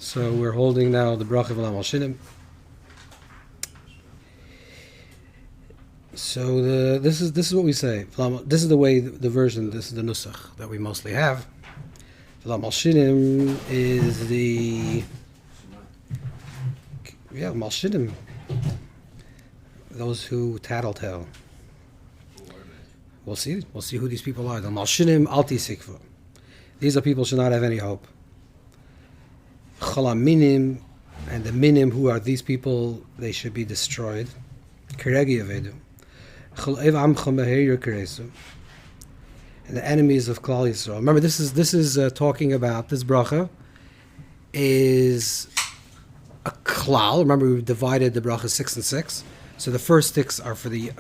So we're holding now the bracha of Malshinim. So this is what we say. This is the way the version. This is the nusach that we mostly have. Malshinim is the Malshinim. Those who tattletale. We'll see. We'll see who these people are. The Malshinim alti sikva. These are people who should not have any hope. Chalaminim, and the minim, who are these people, they should be destroyed. Keregi avedu. Chalev amcha meheir keresu. And the enemies of Klal Yisrael. Remember, this is talking about this bracha is a klal. Remember, we divided the bracha 6 and 6. So the first 6 are for the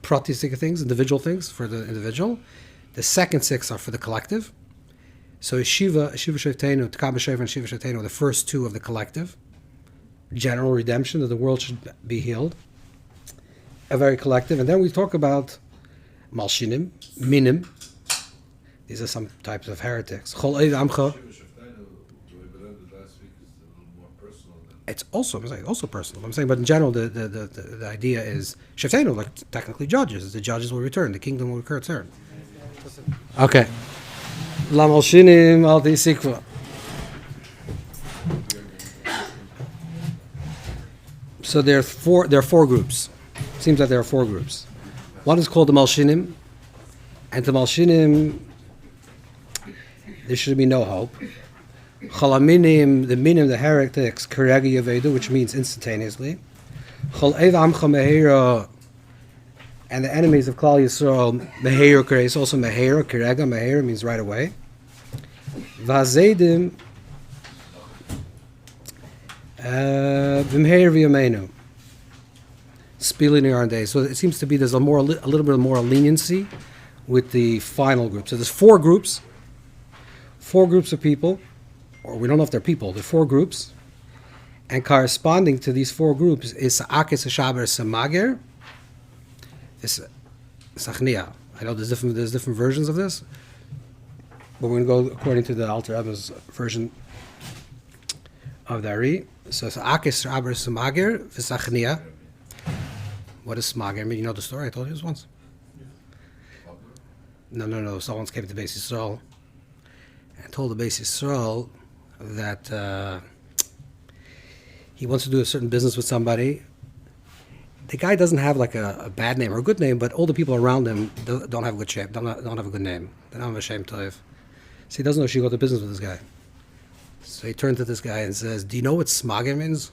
pratistic things, individual things for the individual. The second 6 are for the collective. So Shiva Shetenu, Tkaba Sheva and Shiva Shetenu are the first 2 of the collective. General redemption, that the world should be healed. A very collective. And then we talk about Malshinim, Minim. These are some types of heretics. It's also personal. I'm saying, but in general, the idea is Sheftenu, like technically judges. The judges will return. The kingdom will return. Okay. La Malshinim al Sikva. So there are four groups. Seems that there are 4 groups. One is called the Malshinim, and the Malshinim there should be no hope. Chalaminim, the minim, the heretics, keregi yavedu, which means instantaneously. Chol ev amcha mehera, and the enemies of Klal Yisrael, meheir keres, also meheir, kerega, meheir means right away. Vazedim, v'meheir v'yameinu, spilling our days. So it seems to be there's a little bit more leniency with the final group. So there's 4 groups of people, or we don't know if they're people. They're 4 groups, and corresponding to these 4 groups is Sa'akis, Shaber, Samager, Sachnia. I know there's different versions of this, but we're going to go according to the Alter Rebbe's version of the Ari. So Sa'akis, Shaber, Samager, V'Sachnia. What is Smager? I mean, you know the story. I told you this once. No. Someone came to Beis Yisrael and told the Beis Yisrael that he wants to do a certain business with somebody. The guy doesn't have like a bad name or a good name, but all the people around him don't have a good shape. Don't have a good name. They don't have a shame toiv. So he doesn't know she go to business with this guy. So he turned to this guy and says, "Do you know what Smager means?"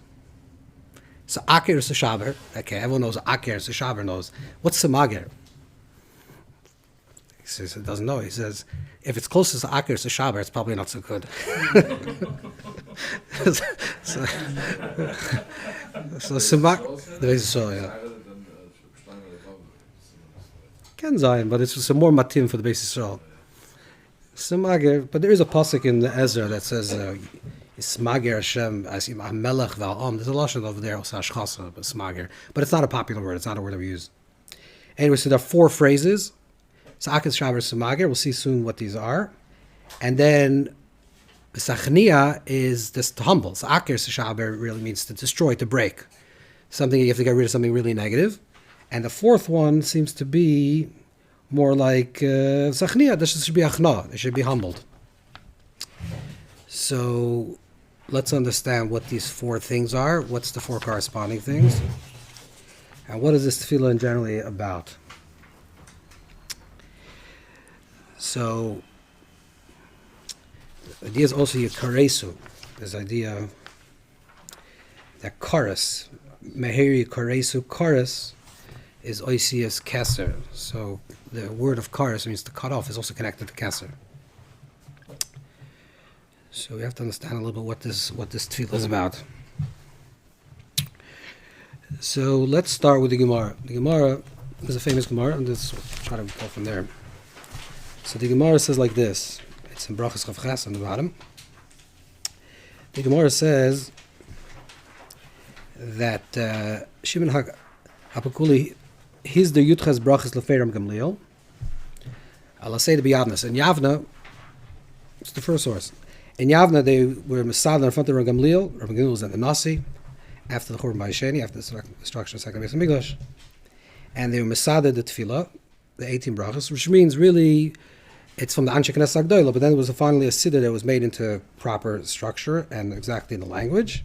So Aker is a Shaber. Okay, everyone knows Aker is a Shaber knows. What's Samager? He says he doesn't know. He says, if it's closest to Aker is a Shaber, it's probably not so good. so Samager, the Beis yeah. Can sein, but it's more matim for the Beis Yisrael. Samager, but there is a pasuk in the Ezra that says, Smager Hashem as Amalek v'Am. There's a lashon over there also Ashchasa, but Smager. But it's not a popular word. It's not a word that we use. Anyway, so there are 4 phrases. Sa'akis Shaber Smager. We'll see soon what these are. And then Sachnia is just to humble. Sa'akir Shaber really means to destroy, to break. Something you have to get rid of something really negative. And the 4th one seems to be more like Sachnia. This should be achna. It should be humbled. So let's understand what these 4 things are. What's the 4 corresponding things? And what is this tefillah generally about? So the idea is also yikaresu. This idea that chorus, meheri karesu, chorus is oisias keser. So the word of chorus means to cut off is also connected to keser. So we have to understand a little bit what this tefillah is about. So let's start with the Gemara. The Gemara is a famous Gemara, and let's try to go from there. So the Gemara says like this. It's in Brachas Chav Ches on the bottom. The Gemara says that Shimon HaPakuli, he's the Yudches Brachas Leferam Gamliel. I'll say to be Yavna. And Yavna, it's the first source. In Yavna, they were Masada in front of Rabbi Gamliel. Rabbi Gamliel was at the Nasi after the Churban Bayesheni, after the destruction of the second Beis Hamikdash. And they were Masada the Tefillah, the 18 brachas, which means really it's from the Anshe Knesset Agdoila, but then it was finally a siddur that was made into proper structure and exactly in the language.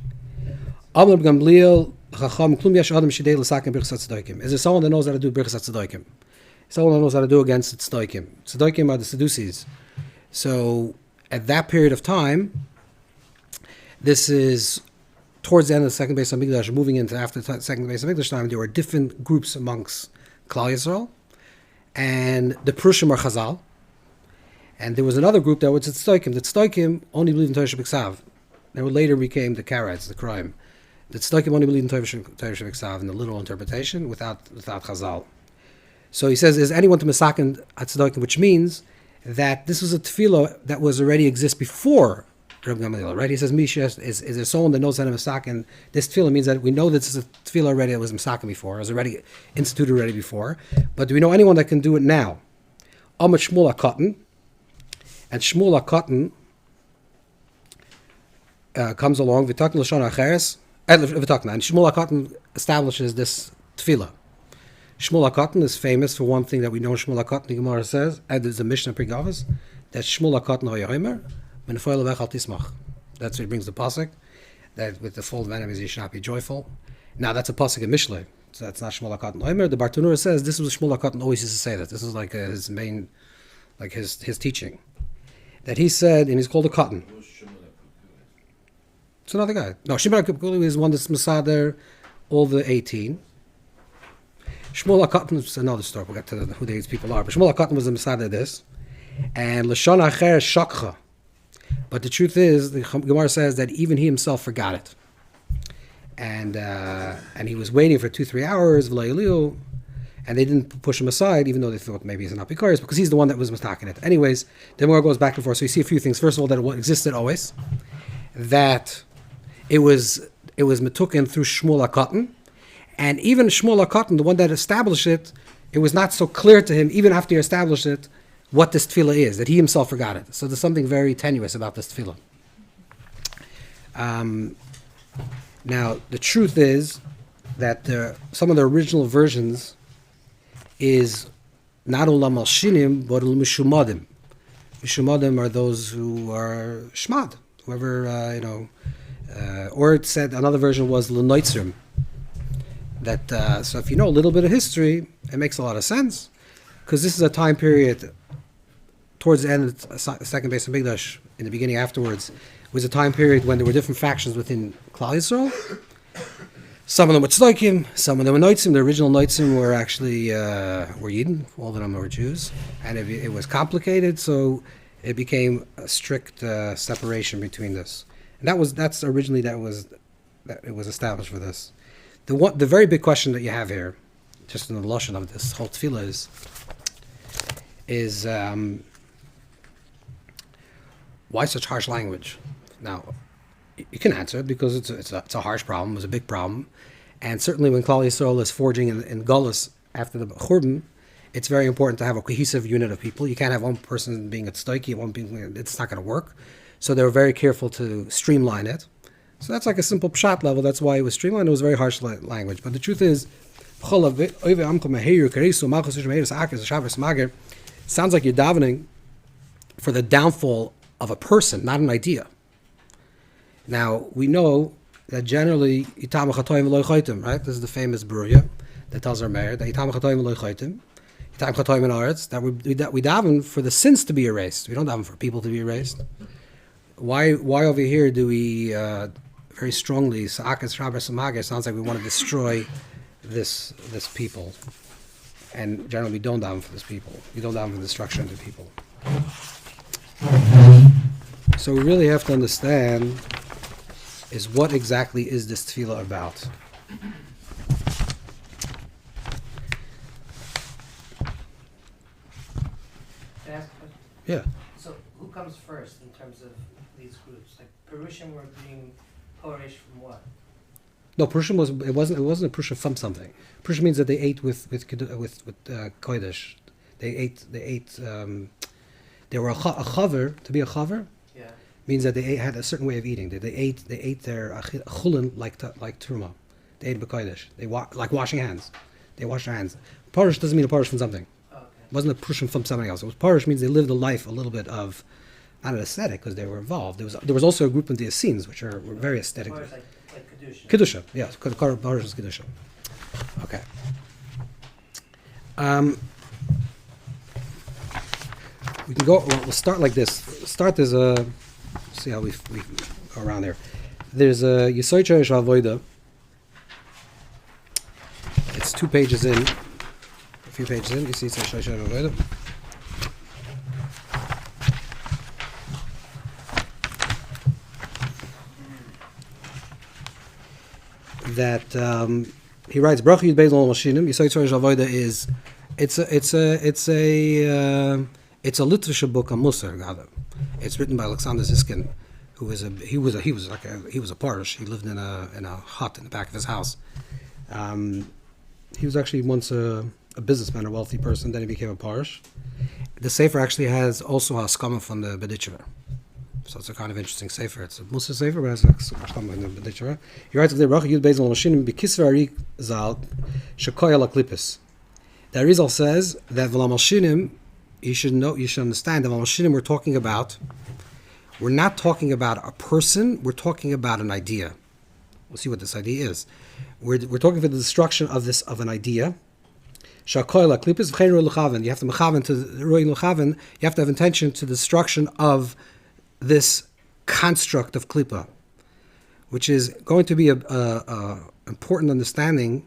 Amar Gamliel, Chacham, Klum Yesh Adam Shidei L'Sakim Birchas HaTzedokim. Is there someone that knows how to do Birchas HaTzedokim? Someone that knows how to do against Tzedaikim. Tzedaikim are the Sadducees. So at that period of time, this is towards the end of the second Beis Hamikdash, moving into after the second Beis Hamikdash time, there were different groups amongst Klal Yisrael, and the Prushim are Chazal, and there was another group that was Tzedaikim. The Tzedaikim only believed in Torah Shebiksav. They were later became the Karaites, the crime. The Tzedaikim only believed in Torah Shebiksav in the literal interpretation without Chazal. So he says, is anyone to Mesakin at Tzedaikim, which means that this was a tefillah that was already exist before Rabbi Gamaliel, right? He says, Misha, is there someone that knows how to Mesakin? This tefillah means that we know that this is a tefillah already that was Mesakin before, it was already instituted already before, but do we know anyone that can do it now? Amar Shmuel HaKatan, and Shmuel HaKatan comes along, V'takna L'shon HaCheres, and Shmuel HaKatan establishes this tefillah. Shmuel HaKatan is famous for one thing that we know. Shmuel HaKatan, the Gemara says, and there's a Mishnah Pregavas, that Shmuel HaKatan ho'yomer, Menefoi levech al tismach. That's what he brings the pasuk, that with the fold of enemies you should not be joyful. Now that's a pasuk in Mishlei, so that's not Shmuel HaKatan ho'yomer. The Bartanura says this was Shmuel HaKatan always used to say that. This is like his main, like his teaching. That he said, and he's called a Katan. It's another guy. No, Shimon HaKapkuli is one that's Masader, all the 18. Shmuel HaKatan is another story. We'll get to who these people are. But Shmuel HaKatan was the Messiah of this. And L'shon HaCher Shakcha. But the truth is, the Gemara says that even he himself forgot it. And he was waiting for 2-3 hours, and they didn't push him aside, even though they thought maybe he's not because he's the one that was mistaken it. Anyways, the Gemara goes back and forth. So you see a few things. First of all, that it existed always. That it was metuken through Shmuel HaKatan. And even Shmuel HaKatan, the one that established it, it was not so clear to him, even after he established it, what this tefillah is, that he himself forgot it. So there's something very tenuous about this tefillah. Now, the truth is that some of the original versions is not ul Malshinim, but ul Mishumadim. Mishumadim are those who are shmad, whoever, or it said, another version was l'noitzrim. That so if you know a little bit of history, it makes a lot of sense, because this is a time period towards the end of the second Beis Hamikdash, in the beginning afterwards, was a time period when there were different factions within Klal Yisrael. Some of them were tzedaikim, some of them were noitzim. The original noitzim were actually were Yidden, all of them were Jews, and it was complicated, so it became a strict separation between this. And it was established for this. The very big question that you have here, just in the lashon of this whole tefillah, is why such harsh language? Now, you can answer it because it's a harsh problem, it's a big problem, and certainly when Klal Yisrael is forging in Gullus after the Churban, it's very important to have a cohesive unit of people. You can't have one person being a tzedaki, it's not going to work. So they were very careful to streamline it. So that's like a simple pshat level. That's why it was streamlined. It was very harsh language. But the truth is, sounds like you're davening for the downfall of a person, not an idea. Now, we know that generally, right? This is the famous Bruria that tells our mayor that we daven for the sins to be erased. We don't daven for people to be erased. Why over here do we very strongly, sounds like we want to destroy this people, and generally we don't daven for this people. We don't daven for destruction of the people. So we really have to understand is what exactly is this tefillah about. Can I ask a question? Yeah. So who comes first in terms of these groups? Like Perushim were being Polish from what? No, Perushim wasn't a Perushim from something. Perushim means that they ate with kodesh. They ate. They were a chaver. To be a chaver Yeah. means that they had a certain way of eating. They ate their chulin like truma. They ate b'kodesh. Like washing hands. They washed their hands. Parish doesn't mean a parish from something. Okay. It wasn't a pushing from something else. It was parish means they lived a life a little bit of, not an aesthetic because they were involved. There was also a group of the Essenes which were very aesthetic. Parish like kedusha. Kedusha, yes. Parish is kedusha. Okay. We can go. We'll start like this. There's a. See how we go around there. There's a Yesod Shorish Avoda. It's 2 pages in. A few pages in, you see Yesod Shorish Avoda. That he writes Bracha Yud Beis Malshinim. Yesod Shorish Avoda is it's a literature book on Musar. It's written by Alexander Ziskin, who was a parish. He lived in a hut in the back of his house. He was actually once a businessman, a wealthy person. Then he became a parish. The sefer actually has also a skama from the Bedichera. So it's a kind of interesting sefer. It's a Musar sefer, but it has a skama from the Bedichera. He writes there, Bracha Yud Beis Malshinim b'kisver arik zal shekoya la Clippus. The Arizal says that Malshinim, you should understand that Malshinim we're not talking about a person, we're talking about an idea. We'll see what this idea is. We're talking for the destruction of an idea. Shakoila klipis v'chein ru'lechaven. You have to mechaven to ru'in lechaven. You have to have intention to the destruction of this construct of Clippa, which is going to be a important understanding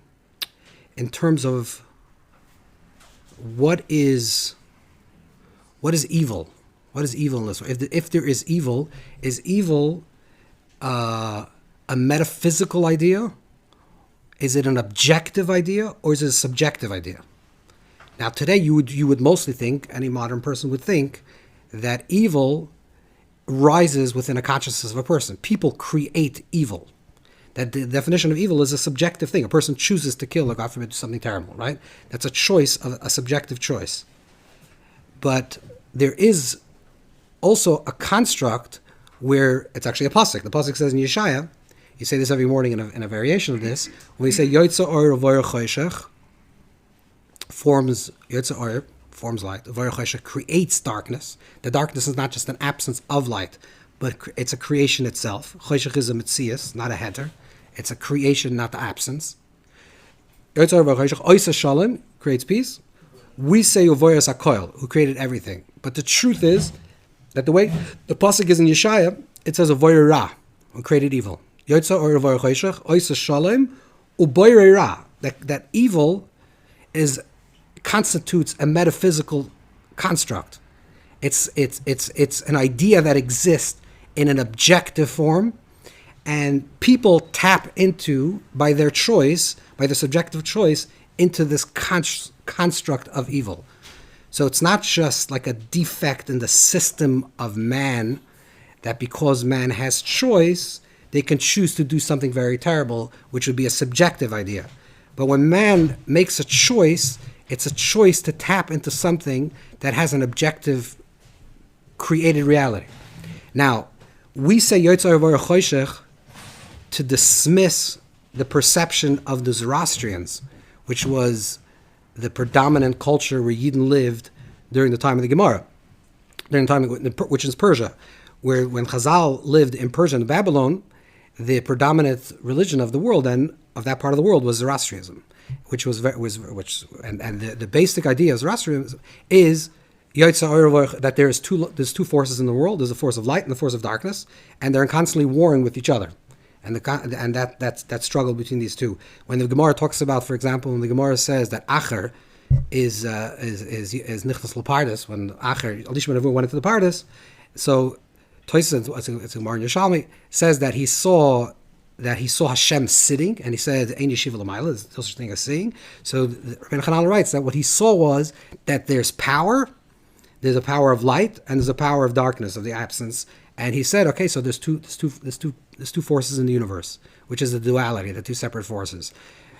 in terms of what is evil? What is evil in this? If there is evil a metaphysical idea? Is it an objective idea, or is it a subjective idea? Now, today you would mostly think, any modern person would think, that evil rises within a consciousness of a person. People create evil. That the definition of evil is a subjective thing. A person chooses to kill, or God forbid, do something terrible, right? That's a choice, a subjective choice. But there is also a construct where it's actually a pasuk. The pasuk says in Yeshaya, you say this every morning in a variation of this, when you say Yotza Or V'Or Choshech, forms light. V'Or Choshech creates darkness. The darkness is not just an absence of light, but it's a creation itself. Choshech is a mitzias, not a heter. It's a creation, not the absence. Yotza Or V'Or Choshech, Oisa Shalom, creates peace. We say Uvoyas HaKoil, who created everything. But the truth is that the way the pasuk is in Yeshaya, it says Uvoyer Ra, who created evil. Yotza Or V'Or Choshech, Oisa Shalom, Uboyer Ra. That evil constitutes a metaphysical construct. It's an idea that exists in an objective form, and people tap into, by their subjective choice, into this construct of evil. So it's not just like a defect in the system of man, that because man has choice, they can choose to do something very terrible, which would be a subjective idea. But when man makes a choice, it's a choice to tap into something that has an objective created reality. Now, we say Yotza V'Or Choshech to dismiss the perception of the Zoroastrians, which was the predominant culture where Yidden lived during the time of the Gemara, which is Persia, where when Chazal lived in Persia and Babylon, the predominant religion of the world and of that part of the world was Zoroastrianism, the basic idea of Zoroastrianism is that there's two forces in the world. There's a force of light and the force of darkness, and they're constantly warring with each other. And that struggle between these two. When the Gemara talks about, for example, when the Gemara says that Acher is Nichtas L'Pardes, when Acher Elishma went into the Pardes, so Tosis, it's a Gemara in Yerushalmi, says that he saw Hashem sitting, and he said, "Ein Yeshiva L'Mayla," there's no such thing as seeing. So Rabbeinu Chananel writes that what he saw was that there's power. There's a power of light and there's a power of darkness, of the absence. And he said, okay, so there's two forces in the universe, which is the duality, the two separate forces,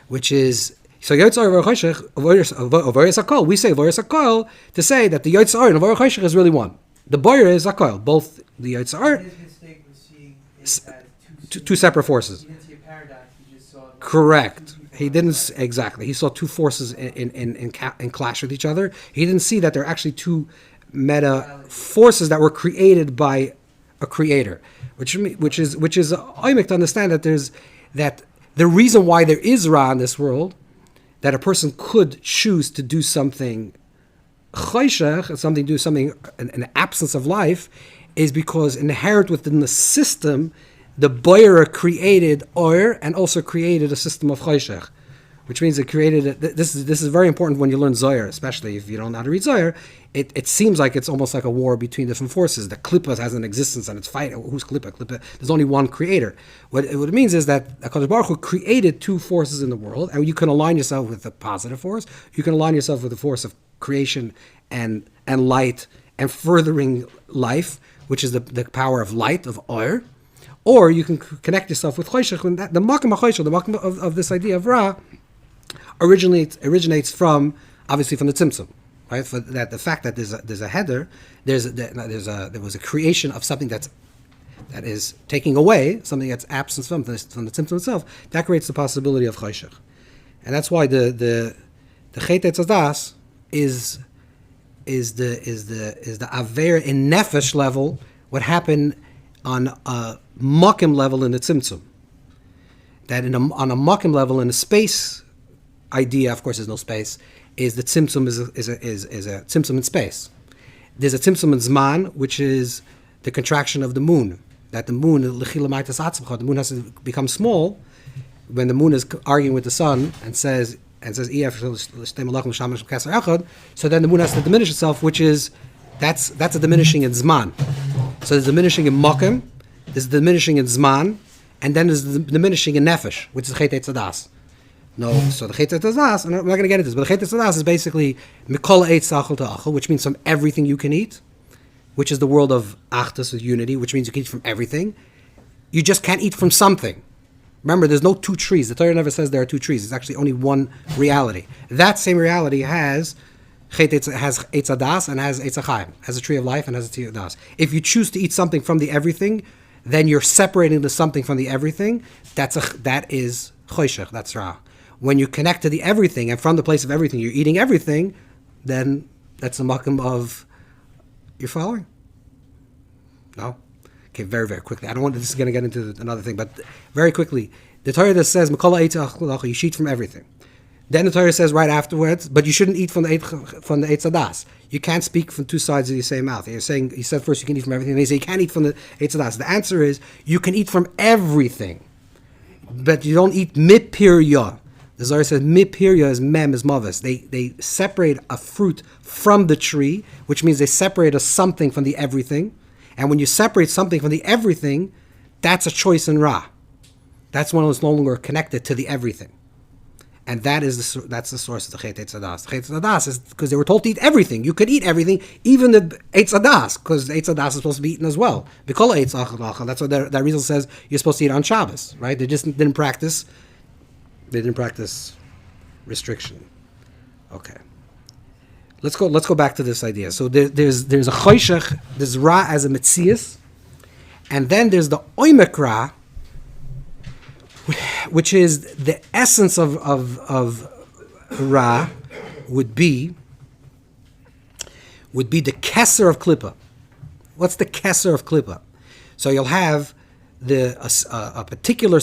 which is so Yotzar V'Or Choshech, we say V'Or Sakol to say that the Yotzar and V'Or Choshech is really one. The boyer is Akoil. Both the Yitzhar, His mistake was seeing it as two separate forces. He didn't see a paradox. He just saw. Correct. He didn't exactly. He saw two forces in clash with each other. He didn't see that they're actually two meta forces that were created by a creator, which is oimik to understand that the reason why there is Ra in this world, that a person could choose to do something choshech, something in the absence of life, is because inherent within the system, the boyer created oir and also created a system of choshech, which means it created. This is very important when you learn Zohar, especially if you don't know how to read Zohar. It seems like it's almost like a war between different forces. The Clippa has an existence and it's fighting. Who's Clippa? Clippa. There's only one creator. What it means is that HaKadosh Baruch Hu created two forces in the world, and you can align yourself with the positive force. You can align yourself with the force of creation and light and furthering life, which is the power of light, of oir. Or you can connect yourself with Choshech. The Makom HaChoshech, the Makom of this idea of Ra, originates from, obviously, from the Tzimtzum. Right, for that, the fact that there's a header, there was a creation of something that is taking away something that's absent from the Tzimtzum itself. That creates the possibility of Choshech, and that's why the Chet Etzadas is the Aver in Nefesh level. What happened on a Makim level in the Tzimtzum? That on a Makim level in the space idea, of course, there's no space. Is the tzimtzum is a tzimtzum in space. There's a tzimtzum in zman, which is the contraction of the moon. That the moon, the moon has to become small when the moon is arguing with the sun and says, so then the moon has to diminish itself, which is that's a diminishing in zman. So there's diminishing in makim, there's diminishing in zman, and then there's the diminishing in nefesh, which is chet etzadas. No, so the Chet Etzadas, and I'm not going to get into this, but the Chet Etzadas is basically Mikol Eitz Achel to Achel, which means from everything you can eat, which is the world of Achdus, of unity, which means you can eat from everything. You just can't eat from something. Remember, there's no two trees. The Torah never says there are two trees. It's actually only one reality. That same reality has Etzadas and has Etzachaim, has a tree of life and has a tree of das. If you choose to eat something from the everything, then you're separating the something from the everything. That is Choshech, that's Ra. When you connect to the everything, and from the place of everything, you're eating everything, then that's the makam of... You're following? No? Okay, very, very quickly. I don't want... This is going to get into another thing, but very quickly. The Torah that says, you should eat from everything. Then the Torah says right afterwards, but you shouldn't eat from the Eitzadas. You can't speak from two sides of the same mouth. You're saying, he said first you can eat from everything, and he said you can't eat from the Eitzadas. The answer is, you can eat from everything, but you don't eat mipirya. The Zohar says mipirya is mem, is mavis. They separate a fruit from the tree, which means they separate a something from the everything. And when you separate something from the everything, that's a choice in Ra. That's one that's no longer connected to the everything. And that's the source of the Chet Etzadas. The Chet Etzadas is because they were told to eat everything. You could eat everything, even the Etzadas, because the Etzadas is supposed to be eaten as well. B'kol Eitz Achel Achel. That's what that reason says you're supposed to eat on Shabbos, right? They just didn't practice. They didn't practice restriction. Okay. Let's go back to this idea. So there's a choshech, there's Ra as a metzias, and then there's the oimek Ra, which is the essence of Ra, would be the keser of Clippa. What's the keser of Clippa? So you'll have a particular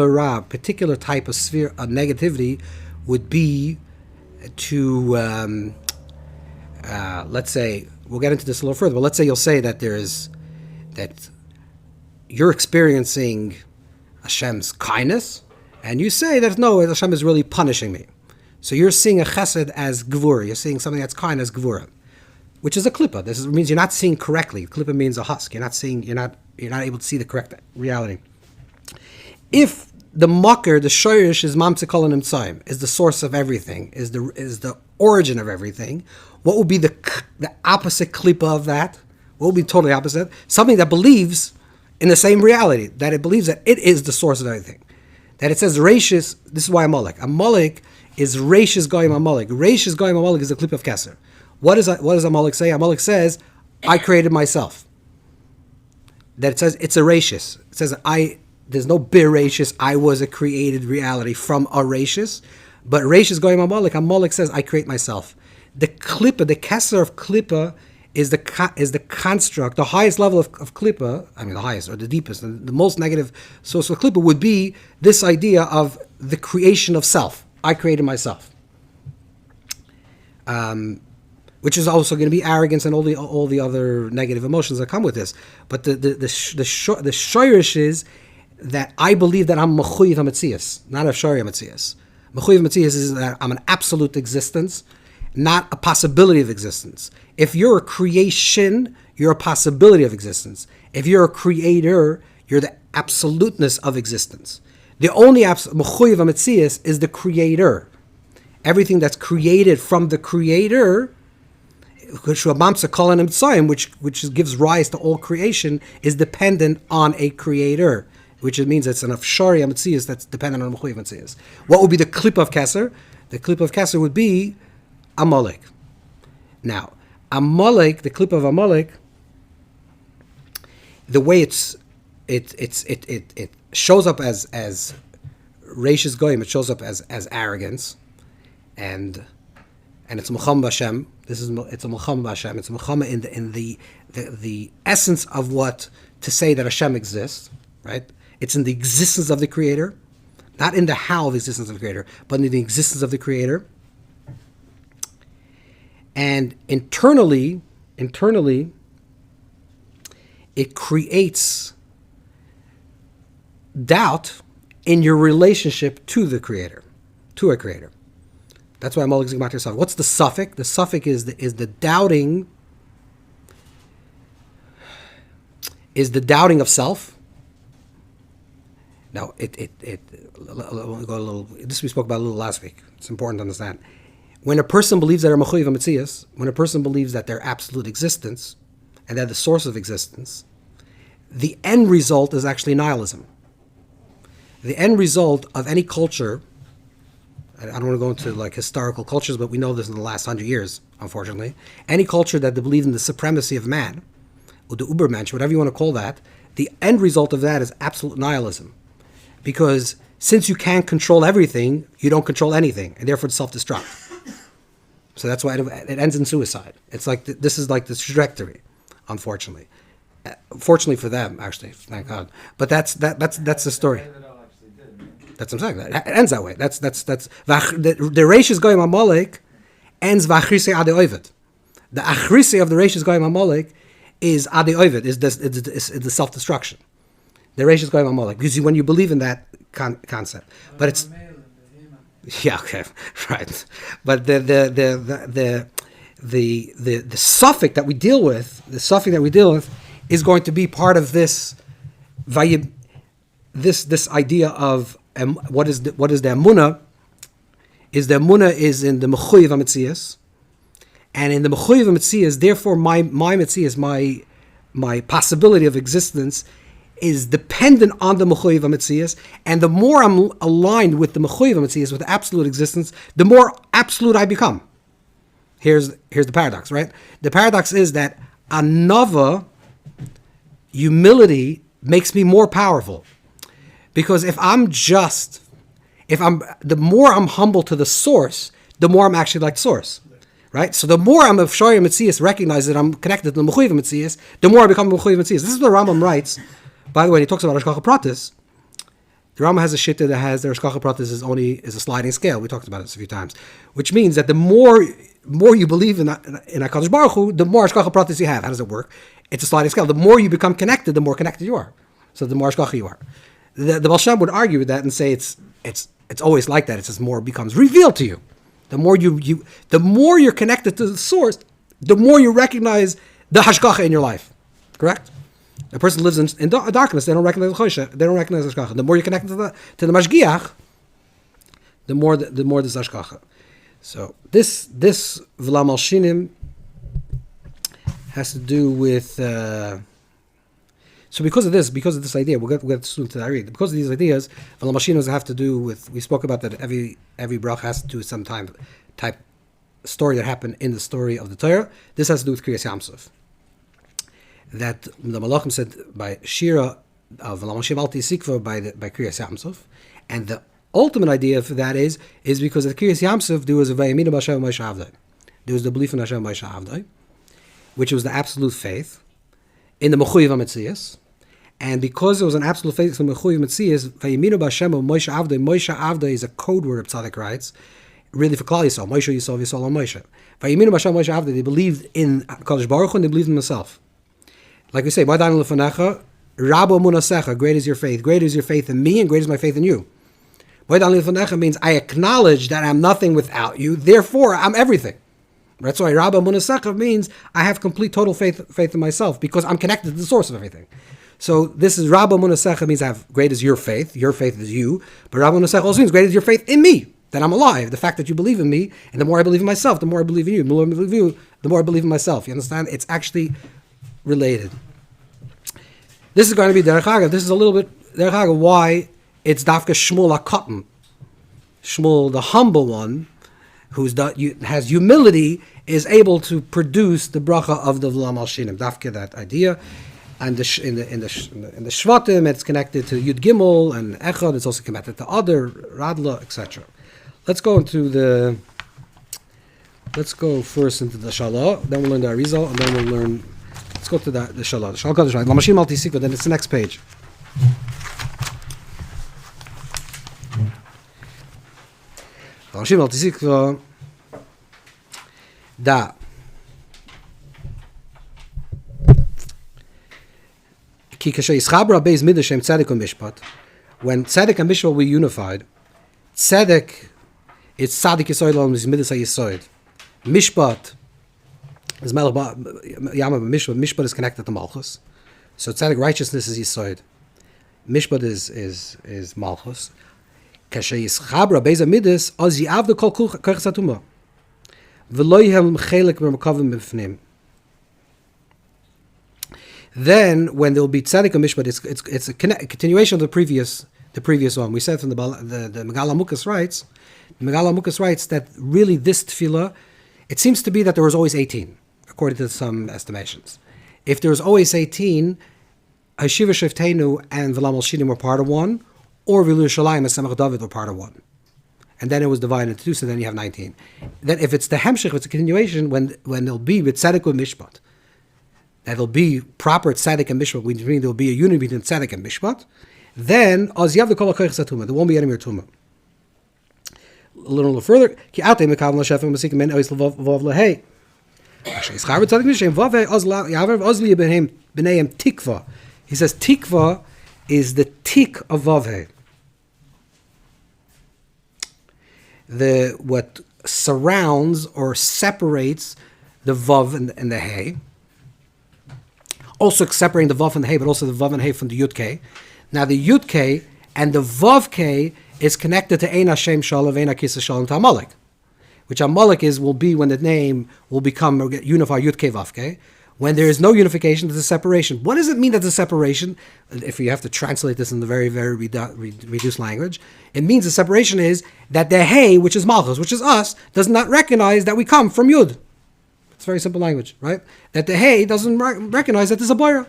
Ra, particular type of sphere of negativity would be to let's say, we'll get into this a little further, but let's say you'll say that that you're experiencing Hashem's kindness, and you say that no, Hashem is really punishing me. So you're seeing a chesed as gvura. You're seeing something that's kind as gvura, which is a klippa. This means you're not seeing correctly. Klippa means a husk. You're not able to see the correct reality. If the makar, the shoyrish, is mamtsikol and imtzaim, is the source of everything, is the origin of everything, what would be the opposite klippa of that? What would be totally opposite? Something that believes in the same reality, that it believes that it is the source of everything. That it says Reishis, this is why Amalek. Amalek is Reishis Goyim Amalek. Reishis Goyim Amalek is the clip of Keser. What does Amalek say? Amalek says, I created myself. That it says it's a rachis. It says there's no bir rachis. I was a created reality from a rachis, but rachis going Amalek. Amalek says I create myself. The Clippa, the Kesser of Clippa, is the construct. The highest level of Clippa, I mean the highest or the deepest, and the most negative source of Clippa would be this idea of the creation of self. I created myself. Which is also going to be arrogance and all the other negative emotions that come with this. But the shoirish is that I believe that I'm mechuyev hametzias, not a shari hametzias. Mechuyev hametzias is that I'm an absolute existence, not a possibility of existence. If you're a creation, you're a possibility of existence. If you're a creator, you're the absoluteness of existence. The only mechuyev hametzias is the creator. Everything that's created from the creator, which gives rise to all creation, is dependent on a creator, which means it's an afshari ametzias that's dependent on a mechuyev ametzias. What would be the Clippa of Kesser? The Clippa of Kesser would be Amalek. Now, Amalek, the Clippa of Amalek, the way it shows up as Reishis Goyim, it shows up as arrogance, and it's Melchama Hashem. It's a Melchama Hashem. It's a Melchama in the essence of what to say that Hashem exists, right? It's in the existence of the Creator, not in the how of the existence of the Creator, but in the existence of the Creator. And internally, it creates doubt in your relationship to the Creator, to a Creator. That's why Amalek Zigmat yourself. What's the suffix? The suffix is the doubting. Is the doubting of self. Now let me go a little. This we spoke about a little last week. It's important to understand. When a person believes that they're mechuyev hametzias, when a person believes that they're absolute existence and they're the source of existence, the end result is actually nihilism. The end result of any culture. I don't want to go into like historical cultures, but we know this in the last 100 years, unfortunately. Any culture that believes in the supremacy of man, or the Ubermensch, whatever you want to call that, the end result of that is absolute nihilism. Because since you can't control everything, you don't control anything, and therefore it's self-destruct. So that's why it ends in suicide. It's like this is like the trajectory, unfortunately. Fortunately for them, actually, thank God. But that's the story. That's what I'm saying. It ends that way. That's the Reish is going Amalek ends v'achrise ade oivet. The achrise of the Reish is going Amalek is ade oivet, is the self-destruction. The Reish is going Amalek because when you believe in that concept, but it's okay, right. But the suffix that we deal with, is going to be part of this this idea of what is the emunah? Is the emunah is in the mechuyev hametzias, and in the mechuyev hametzias, therefore my metzias, my possibility of existence is dependent on the mechuyev hametzias, and the more I'm aligned with the mechuyev hametzias, with absolute existence, the more absolute I become. Here's the paradox, right? The paradox is that anava, humility, makes me more powerful. Because the more I'm humble to the source, the more I'm actually like the source, right? So the more I'm of Shari Metzias, recognize that I'm connected to the Mechuyev Metzias, the more I become Mechuyev Metzias. This is what the Rambam writes. By the way, he talks about Hashgacha Pratis. The Rambam has a shitta that has the Hashgacha Pratis is a sliding scale. We talked about this a few times, which means that the more you believe in HaKadosh Baruch Hu, the more Hashgacha Pratis you have. How does it work? It's a sliding scale. The more you become connected, the more connected you are. So the more Hashgacha you are. The Malshinim would argue with that and say it's always like that. It's just more becomes revealed to you. The more the more you're connected to the source, the more you recognize the hashgacha in your life. Correct? A person lives in darkness. They don't recognize the choshe. They don't recognize the hashgacha. The more you're connected to the mashgiach, the more there's hashgacha. So this v'la Malshinim has to do with. So because of this idea, we'll get soon to that read. Because of these ideas, the Malshinim have to do with. We spoke about that every brach has to do with some type story that happened in the story of the Torah. This has to do with Kriyas Yamsuf. that the Malachim said by Shiur of Malshim Alti Sikva by Kriyas Yamsuf, and the ultimate idea for that is because at Kriyas Yamsuf there was a Vayaminu b'Hashem Moshe Avdai. There was the belief in Hashem Moshe Avdai, which was the absolute faith in the Mechuyev HaMetzias. And because it was an absolute faith in the Mechuyev HaMetzias, Vayaminu b'Hashem Moshe Avdai is a code word, Tzaddik writes, really for Klal Yisrael, Moshe Yisrael Yisrael Moshe. Vayaminu b'Hashem Moshe Avdai, they believed in Kadosh Baruch Hu and they believed in themselves. Like we say, Ba'adanu lefanecha, Rabbo munasecha, great is your faith. Great is your faith in me and great is my faith in you. Ba'adanu lefanecha means I acknowledge that I'm nothing without you, therefore I'm everything. That's why Rabbo munasecha means I have complete total faith in myself because I'm connected to the source of everything. So this is Rabbo munasecha means I have great is your faith is you, but Rabbo munasecha also means great is your faith in me, that I'm alive, the fact that you believe in me, and the more I believe in myself, the more I believe in you, the more I believe in you, the more I believe in myself. You understand? It's actually related. This is going to be Derech Agav. This is a little bit Derech Agav why it's Dafka Shmuel HaKatan. Shmuel, the humble one, has humility, is able to produce the bracha of the Malshinim. Dafka, that idea, and in the Shvatim, it's connected to Yud Gimel and Echad. It's also connected to other Radla, etc. Let's go first into the Shalah. Then we'll learn the Arizal, and then we'll learn. Let's go to the Shalah. Shalah Kodesh, right? Lamashim Alti Sikva, then it's the next page. Lamashim Alti Sikva, da. Ki kashay ischabra beis midashem tzedek and mishpat. When tzedek and mishpat were unified, tzedek is tzadik yisoid l'olam is midas ha-yisoid. Mishpat is melech yama b'mishpat. Mishpat is connected to Malchus. So tzedek righteousness is yisoid. Mishpat is Malchus. Kashay ischabra beis midas az yiavdu kol kochas hatumah. V'lo yihem chelek b'mekavim b'fnim. Then, when there will be tzedek and mishpat, it's a continuation of the previous one. We said from the Megala Mukas writes, that really this tefillah, it seems to be that there was always 18, according to some estimations. If there was always 18, Hashiva Sheftenu and V'la Malshinim were part of one, or V'lu Shalayim and Samach David were part of one. And then it was divided into two, so then you have 19. Then if it's the Hemshech, it's a continuation, when there'll be with tzedek and mishpat, that'll be proper tzedek and mishpat, which means there'll be a unity between tzedek and mishpat, then as you have the kol hakoyches hatumah, there won't be any more tumah. A little further, ki atei mekav l'shefem b'sikim men ois l'vav l'hei. Actually, ischar tzedek mishem vav hei oz yaver oz li b'neihem tikva. He says tikva is the tik of vav hei. What surrounds or separates the vav and the hei. Also separating the vav and the hey, but also the vav and hey from the yud k. Now the yud k and the vav k is connected to Ein Hashem Shalom, Ein HaKisa Shalom to Amalek, which Amalek will be when the name will become unified yud k vav k. When there is no unification, there's a separation. What does it mean that there's a separation? If you have to translate this in the very, very reduced language, it means the separation is that the hey, which is Malchus, which is us, does not recognize that we come from yud. It's very simple language, right? That the hey doesn't recognize that there's a boira.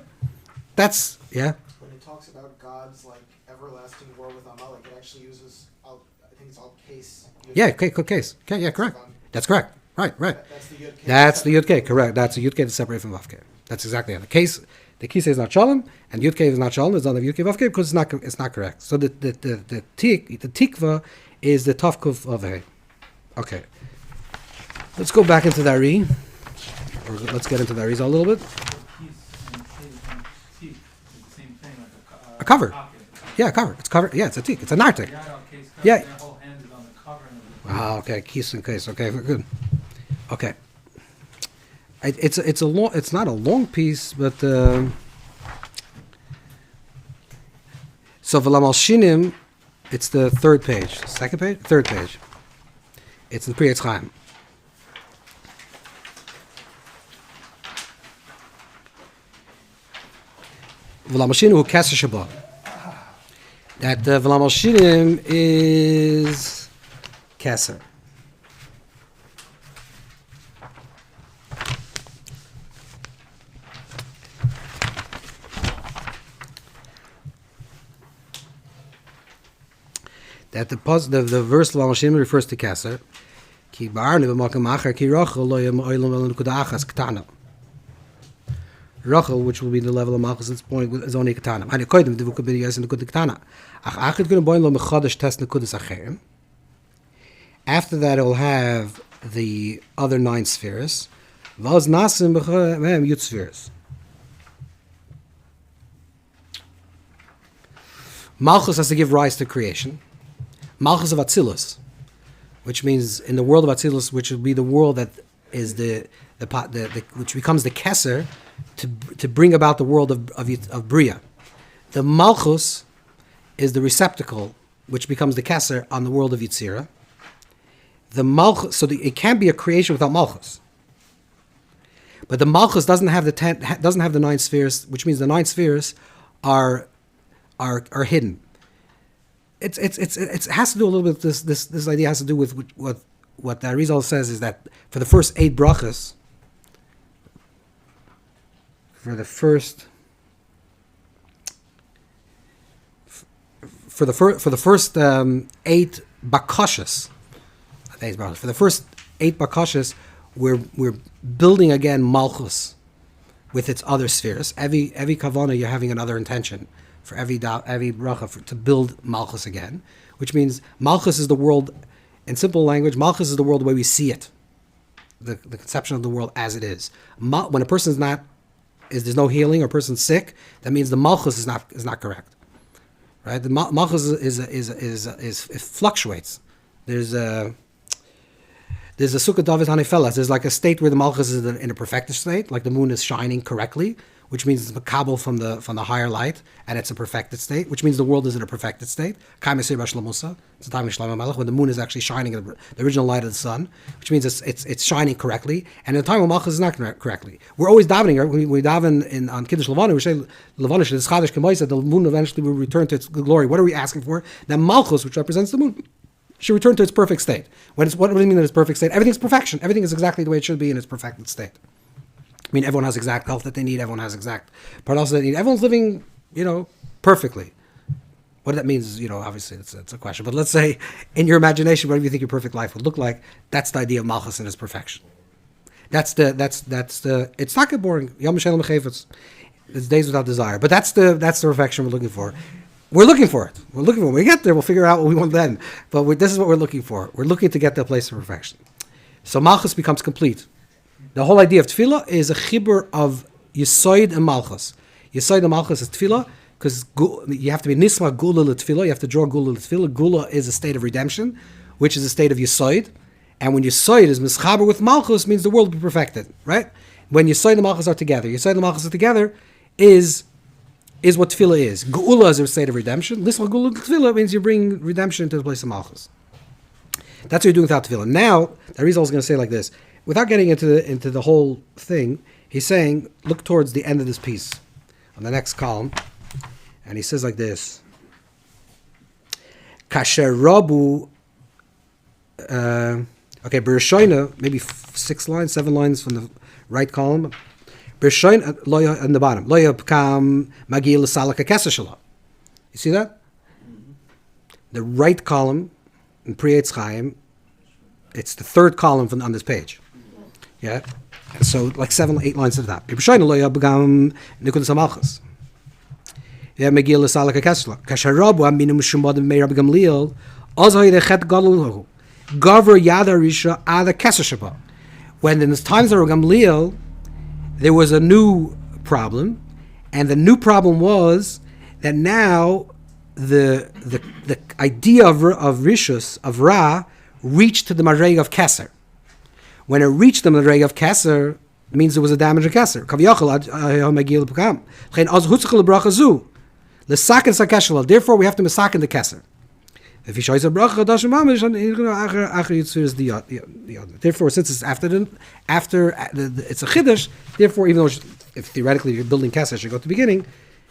That's, yeah. When it talks about God's everlasting war with Amalek, it actually uses, I think it's all case. Yeah, case. Okay, yeah, correct. That's correct. Right. That's the Yud K. That's the Yud K, correct. That's the Yud K to separate from Vav K. That's exactly it. The Kisa is not Shalom, and Yud K is not Shalom. It's not the Yud K Vav K because it's not correct. So the Tikva is the Tavkuf of Hey. Okay. Let's go back into the Ari. Or let's get into the Arizal a little bit. A cover. Yeah, a cover. It's covered. Yeah, it's a teak. It's a nartik. Yeah. Okay. Keys and case. Okay, good. Okay. It's a long. It's not a long piece, but so V'la Malshinim, it's the third page. Second page. Third page. It's in Pri Etz Chaim. V'la Malshinim hu Keser Sheba. That V'la Malshinim is Keser. that the verse Malshinim refers to Keser. Ki ba'arni b'makam achar ki Rachel lo yem oilam el nukuda achas ketana. Rachel, which will be the level of Malchus at this point, is only ketana. Hani koidim divuka b'yas in nukuda ketana. Ach achid gonna boin lo mechadesh test nukudas acherim. After that, it will have the other 9 spheres. Vaz nasim b'chem yud spheres. Malchus has to give rise to creation. Malchus of Atzilus, which means in the world of Atzilus, which will be the world that is the which becomes the Keser to bring about the world of Bria. The Malchus is the receptacle, which becomes the Keser on the world of Yitzira. The Malchus, it can't be a creation without Malchus. But the Malchus doesn't have the 9 spheres, which means the 9 spheres are hidden. It has to do a little bit. This idea has to do with what the Arizal says is that for the first 8 brachas, for the first 8 bakashas, for the first 8 bakashas, we're building again Malchus with its other spheres. Every kavana, you're having another intention for every bracha to build Malchus again, which means Malchus is the world, in simple language, Malchus is the world the way we see it, the conception of the world as it is. When a person's there's no healing or a person's sick, that means the Malchus is not correct, right? The Malchus it fluctuates. There's a Sukkah David Hanefelas. There's like a state where the Malchus is in a perfected state, like the moon is shining correctly, which means it's makabel from the higher light, and it's a perfected state, which means the world is in a perfected state. It's the time of Shlomo Melech when the moon is actually shining in the original light of the sun, which means it's shining correctly. And in the time of Malchus, it's not correctly. We're always davening. When we daven on Kiddush Levana, we say Levana is Chadash K'moisa. The moon eventually will return to its glory. What are we asking for? That Malchus, which represents the moon, should return to its perfect state. What do you mean in its perfect state? Everything's perfection. Everything is exactly the way it should be in its perfected state. I mean, everyone has exact health that they need. Everyone has exact parnasa they need. Everyone's living, perfectly. What that means is, obviously it's a question. But let's say, in your imagination, whatever you think your perfect life would look like, that's the idea of Malchus and its perfection. It's not get boring. Yom Shalom Chayfetz. It's days without desire. But that's the perfection we're looking for. We're looking for it. When we get there, we'll figure out what we want then. But this is what we're looking for. We're looking to get to a place of perfection. So Malchus becomes complete. The whole idea of tefillah is a chibur of Yisoid and Malchus. Yisoid and Malchus is tefillah because you have to be nisma gula l'tefillah. You have to draw gula l'tefillah. Gula is a state of redemption, which is a state of Yisoid. And when Yisoid is mischaber with Malchus, means the world will be perfected, right? When Yisoid and Malchus are together, is what tefillah is. Gula is a state of redemption. Nisma gula l'tefillah means you bring redemption to the place of Malchus. That's what you're doing without tefillah. Now, the Arizal is going to say like this. Without getting into the whole thing, he's saying, look towards the end of this piece, on the next column, and he says like this: Kasher Rabu, Bereshoina, maybe 7 lines from the right column. Bereshoina loya on the bottom. Loya kam magil salaka keseshala. You see that? The right column in Pri Eitz Chaim. It's the 3rd column on this page. Yeah, so like 7-8 lines to the top. Yeah, Megillah Salaka Kesla. Kasharabu Aminu Mushumad May Rabbi Gamliel. Ozay the Chet Gadol Gover Yada Risha Ada Kesashaba. When in the times of Rabbi Gamliel, there was a new problem, and the new problem was that now the idea of Rishus of Ra reached to the Mareg of Keser. When it reached the Madrega of Keser, it means there was a damage of Keser. Therefore, we have to misaken the Keser. Therefore, since it's after it's a Chiddush, therefore, even though if theoretically you're building Keser, should go to the beginning,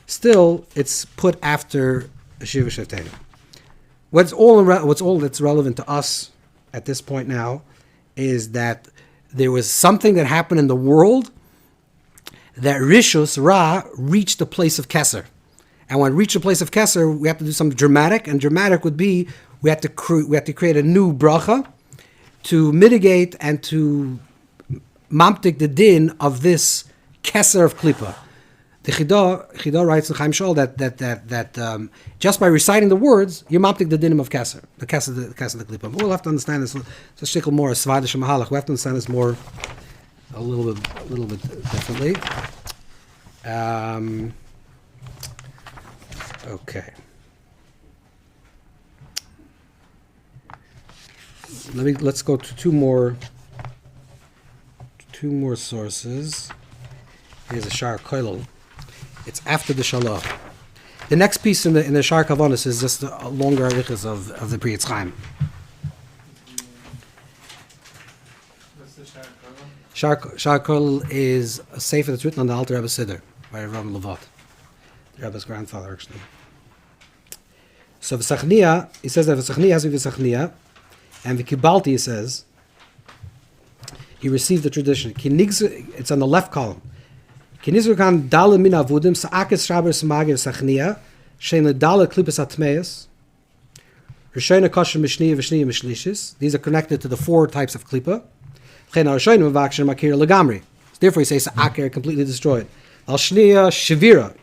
still it's put after Shiva Shavtenu. What's all that's relevant to us at this point now is that there was something that happened in the world that Rishus, Ra, reached the place of Keser. And when it reached the place of Keser, we have to do something dramatic, and dramatic would be we had to create a new bracha to mitigate and to mamtik the din of this keser of Clippa. The Chida writes in Chaim Shol that just by reciting the words, you mamtik the dinim of keser, the keser of the Clippa. But we'll have to understand this. It's a shtickle more svadish mahalach. We have to understand this more a little bit differently. Okay. Let's go to two more sources. Here's a Shar Koilel. It's after the Shalah. The next piece in the Shar Kavanis is just a longer arichas of the Pri Yetz Chaim. What's the Shar Koilel? Shar Koilel is a sefer that's written on the Alter Rebbe Siddur by Rav Levot, the Rebbe's grandfather, actually. So V'Sachnia, he says that V'Sachnia has V'Sachnia, and V'Kibalti, he says, he received the tradition. It's on the left column. Kinizrukan dala min avudim sa'akes shaber samager Sachnia, shein ledala klippus atmeis, Rishayna kosher mishniya v'shniya mishlishis. These are connected to the four types of Clippa. Therefore he says Sa'akir completely destroyed. Al Shniya Shavira,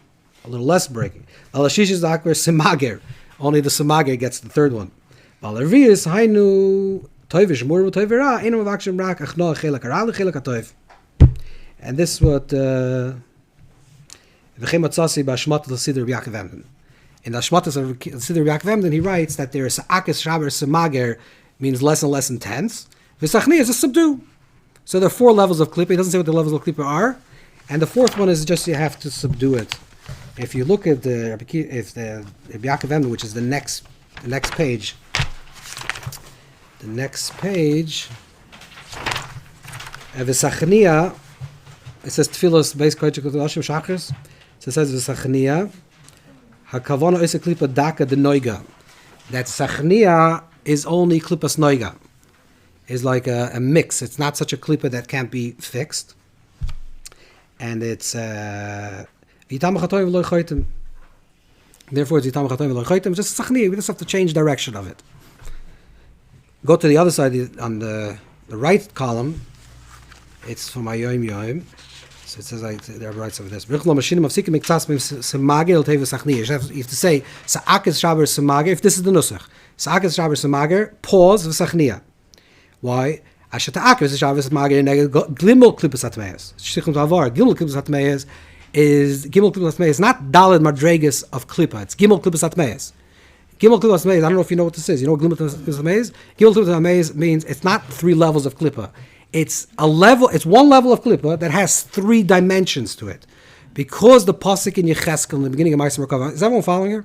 a little less breaking. Al Ashish Akir Simager, only the Simager gets the third one. Al Arvius Hainu Toivish Murvu Toivira, Enu Vakshim Rak Achno Chelak Aral Chelak Atoiv. And this is what V'chem Atzasi B'Ashmat L'Sidr B'Yaakov Emden. In the Ashmatas of Siddur Yaakov Emden, he writes that there is Akis Shaber Semager means less and less intense. V'Sachni is a subdue. So there are four levels of Clippa. He doesn't say what the levels of Clippa are. And the fourth one is just you have to subdue it. If you look at the Yaakov Emden, which is the next page, V'Sachnia, it says Tfilos Beis Kodesh Kodashim Shachris. So it says V'Sachnia. Hakavana is a Clippa daka de noiga. That Sachnia is only Clippas noiga. Is like a mix. It's not such a Clippa that can't be fixed. And it's Vitam Chatoim Lo Choitim. Therefore it's Vitam Chatoim Lo Choitim. Just Sachnia. We just have to change direction of it. Go to the other side on the right column. It's from Ayom Yom. So it says like there are rights of this. You have to say Sa'akis Shaber Semager. If this is the nusach, Sa'akis Shaber Semager, pause v'Sachnia. Why? Ashata Akis Shaber Semager Glimel Clippas Atmeis. Shtichum Tavar Gimel Clippas Atmeis is Gimel Clippas Atmeis. It's not Daled Madregas of Clippa. It's Gimel Clippas Atmeis. Gimel Clippas Atmeis. I don't know if you know what this is. You know what Gimel Clippas Atmeis? Gimel Clippas Atmeis means it's not 3 levels of Clippa. It's a level. It's one level of Clippa that has 3 dimensions to it, because the pasuk in Yecheskel in the beginning of Ma'aser Merkava. Is everyone following here?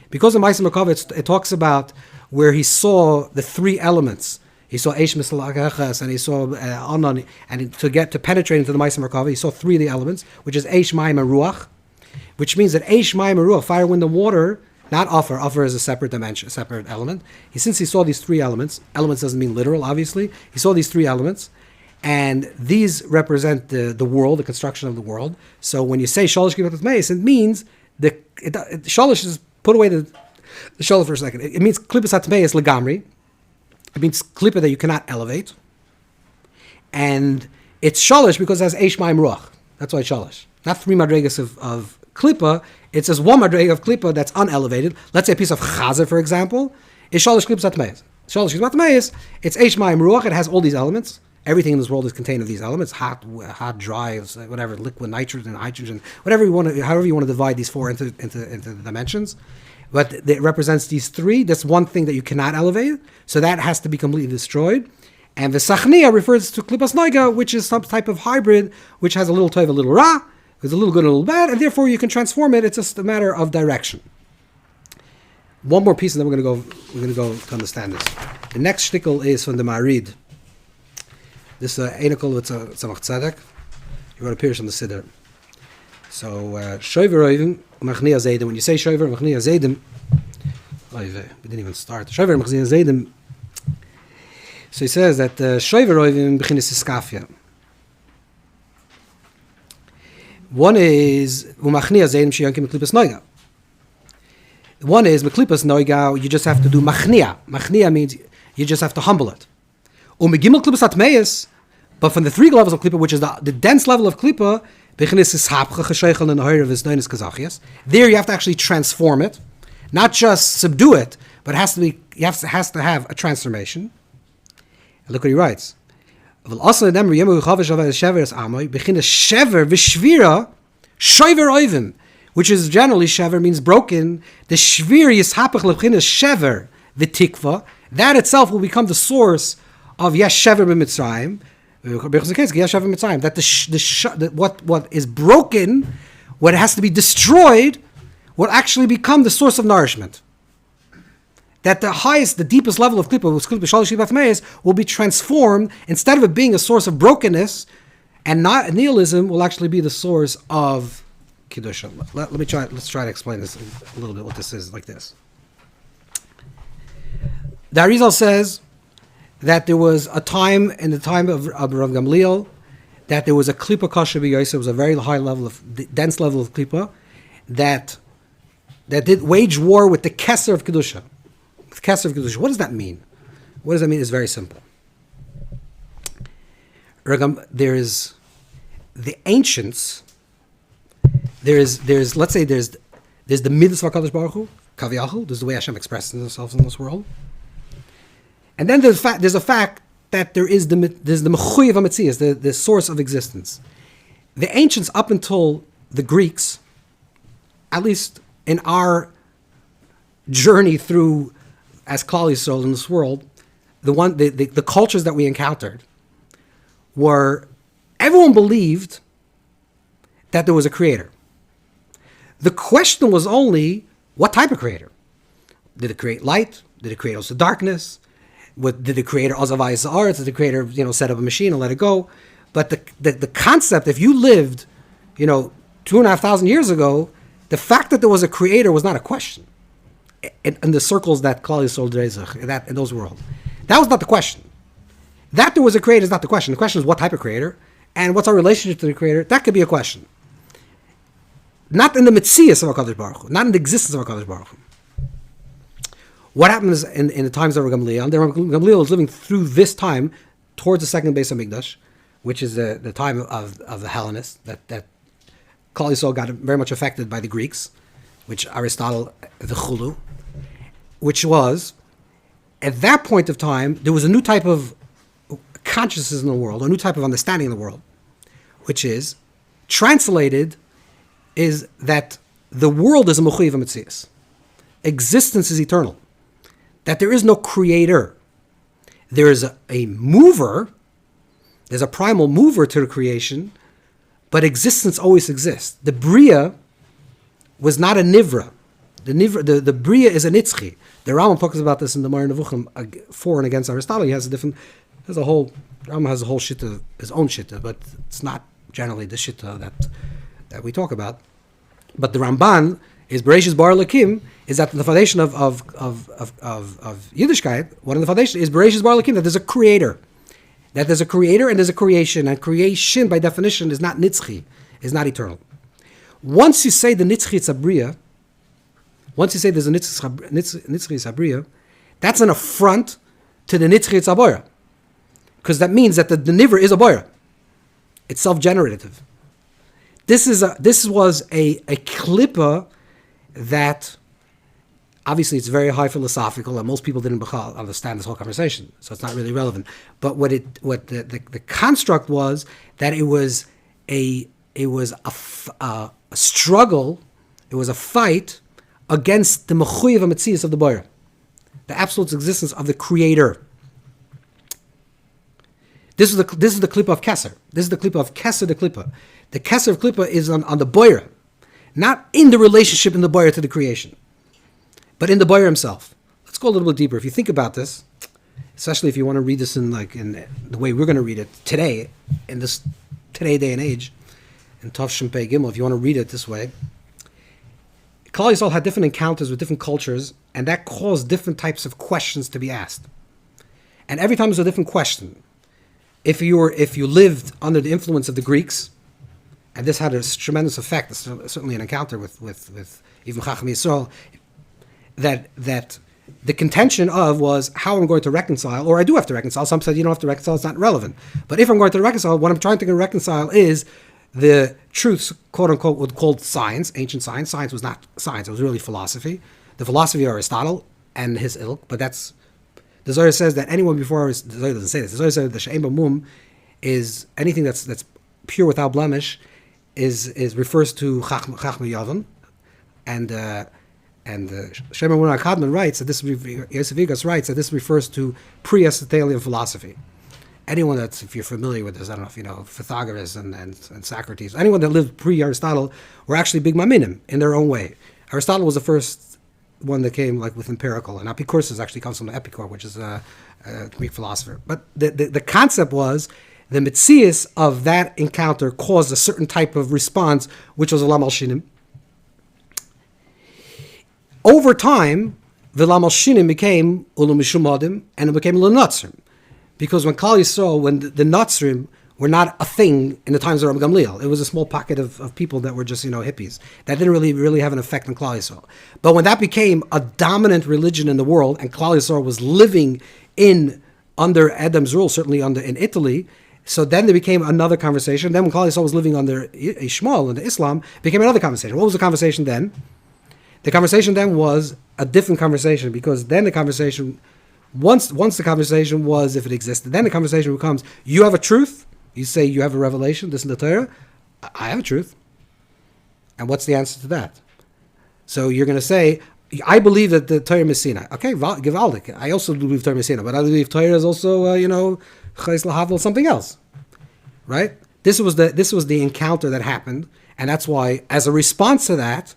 Because in Ma'aser Merkava it talks about where he saw the 3 elements. He saw Eish Mislachachas and he saw Anan, and to penetrate into the Ma'aser Merkava, he saw 3 of the elements, which is Eish, Mayim, and Ruach, which means that Eish, Mayim, and Ruach, fire, wind, and water, not offer is a separate dimension, a separate element. Since he saw these 3 elements doesn't mean literal, obviously. He saw these 3 elements. And these represent the world, the construction of the world. So when you say Shalosh Klippot Meis, it means Shalosh is put away the Shalosh for a second. It means Klippos Hatmeis Legamri. It means Klippa that you cannot elevate. And it's Shalosh because it has Eish Mayim Ruach. That's why it's Shalosh. Not 3 madregas of Klippa. It's just 1 madrega of Klippa that's unelevated. Let's say a piece of Chazer, for example, is Shalosh Klippos Hatmeis. Shalosh Klippos Hatmeis, it's Eish Mayim Ruach. It has all these elements. Everything in this world is contained of these elements: hot, dry, whatever, liquid, nitrogen, hydrogen, however you want to divide these 4 into the dimensions. But it represents these 3. That's one thing that you cannot elevate, so that has to be completely destroyed. And the Sachnia refers to Klippas Noiga, which is some type of hybrid, which has a little toiv, a little ra, it's a little good, a little bad, and therefore you can transform it. It's just a matter of direction. One more piece, and then we're going to go to understand this. The next shtickle is from the Marid. This Einikel with Tzemach Tzedek. He wrote a Pirush on the Siddur. So, Shoiver Oivim, Machnia Zaydim. When you say Shoiver, Machnia Zaydim, we didn't even start. Shoiver, Machnia Zaydim. So he says that Shoiver Oivim Bechinis Iskafia. One is Umachnia Zaydim Shiyankim Klippos Noiga. One is Meklipas Noigau, you just have to do Machnia. Machnia means you just have to humble it. Umegimel Klippas Atmeis, but from the 3 levels of Clippa, which is the dense level of Clippa, there you have to actually transform it, not just subdue it, but it has to have a transformation. And look what he writes. Which is generally shever means broken. The shvir yishapach lechinah shever v'tikva. That itself will become the source of yesh shever b'mitzrayim. That what is broken, what has to be destroyed, will actually become the source of nourishment. That the highest, the deepest level of Clippa, will be transformed. Instead of it being a source of brokenness, and not nihilism will actually be the source of Kedusha. Let's try to explain this a little bit, what this is, like this. The Arizal says that there was a time, in the time of Rav Gamliel, that there was a Clippa Kasha b'Yosef, it was a very high level of, dense level of Clippa, that did wage war with the Kesser of Kedusha. With Kesser of Kedusha. What does that mean? What does that mean? It's very simple. There is the ancients, there's let's say there's the Midas of HaKadosh Baruch Hu, Kaviyachal, this is the way Hashem expresses himself in this world. And then there's a fact that there's the Mechuyev HaMetzias, the source of existence. The ancients, up until the Greeks, at least in our journey through as Klal Yisrael in this world, the cultures that we encountered were, everyone believed that there was a creator. The question was only, what type of creator? Did it create light? Did it create also darkness? Did the creator Azavai Za'aretz? Did the creator, set up a machine and let it go? But the concept, if you lived, 2,500 years ago, the fact that there was a creator was not a question. In the circles that Klal Yisrael Dreizach, in those worlds. That was not the question. That there was a creator is not the question. The question is what type of creator and what's our relationship to the creator. That could be a question. Not in the Metzias of HaKadosh Baruch Hu, not in the existence of HaKadosh Baruch Hu. What happens in the times of Gamliel? And Gamliel is living through this time towards the second base of Mikdash, which is the time of the Hellenists, that Klal Yisrael got very much affected by the Greeks, which Aristotle, the Chulu, which was, at that point of time, there was a new type of consciousness in the world, a new type of understanding in the world, which is, translated, is that the world is a Mechuyev HaMetzias. Existence is eternal. That there is no creator. There is a mover, there's a primal mover to the creation, but existence always exists. The Bria was not a Nivra. The Bria is a Nitzchi. The Rambam talks about this in the Mar Nevuchim for and against Aristotle. He has Rambam has a whole shitta, his own shitta, but it's not generally the shitta that we talk about. But the Ramban is Bereshis Bar Lakim, is that the foundation of Yiddishkeit, one of the foundations is Bereshis Bar Lakim, that there's a creator. That there's a creator and there's a creation, and creation by definition is not nitzchi, is not eternal. Once you say the nitzchi sabriya, once you say there's a nitzchi sabriya, that's an affront to the nitzchi saboira. Because that means that the nivra is a boira. It's self-generative. This was a klippa that obviously it's very high philosophical, and most people didn't understand this whole conversation, so it's not really relevant. But what the construct was that it was a struggle, it was a fight against the mechuyev hametzias of the boira, the absolute existence of the creator. This is the Clippa of Kesser. This is the Clippa of Kesser, the Clippa. The Kesser of Clippa is on the boira, not in the relationship in the boira to the creation, but in the boira himself. Let's go a little bit deeper. If you think about this, especially if you want to read this in the way we're going to read it today, in this today day and age, in Tov Shem Pei Gimel, if you want to read it this way, Klal Yisrael had different encounters with different cultures, and that caused different types of questions to be asked. And every time there's a different question. If you lived under the influence of the Greeks, and this had a tremendous effect, certainly an encounter with even Chacham Yisrael, that the contention of was how I'm going to reconcile, or I do have to reconcile. Some said you don't have to reconcile, it's not relevant. But if I'm going to reconcile, what I'm trying to reconcile is the truths, quote unquote, would called science, ancient science. Science was not science, it was really philosophy. The philosophy of Aristotle and his ilk, but that's, the Zohar says that anyone before, the Zohar doesn't say this, the Zohar says that the She'em B'mum is anything that's pure without blemish, is refers to Chachma Yavon, and Shemonei Kadmon writes that this, Yosef Igas writes that this refers to pre-Aristotelian philosophy. Anyone that's, if you're familiar with this, I don't know if you know Pythagoras and Socrates, anyone that lived pre-Aristotle were actually big maminim in their own way. Aristotle was the first one that came like with empirical, and Epicurus actually comes from Epicure, which is a Greek philosopher. But the concept was the mitzias of that encounter caused a certain type of response, which was a Malshinim. Over time, the Malshinim became Ulum Mishumadim, and it became L'Natzrim. Because when Klal Yisrael, when the Natzrim were not a thing in the times of Rabbi Gamliel, it was a small pocket of people that were just, hippies. That didn't really have an effect on Klal Yisrael. But when that became a dominant religion in the world, and Klal Yisrael was living under Adam's rule, certainly in Italy, so then there became another conversation. Then when Klal Yisrael was living under Ishmael, under Islam, it became another conversation. What was the conversation then? The conversation then was a different conversation, because then the conversation, once the conversation was, if it existed, then the conversation becomes, you have a truth, you say you have a revelation, this is the Torah, I have a truth. And what's the answer to that? So you're going to say, I believe that the Torah is Sinai. Okay, Givaldik. I also believe Torah is Sinai, but I believe Torah is also, Chais Lahavil, something else. Right? This was the encounter that happened, and that's why, as a response to that,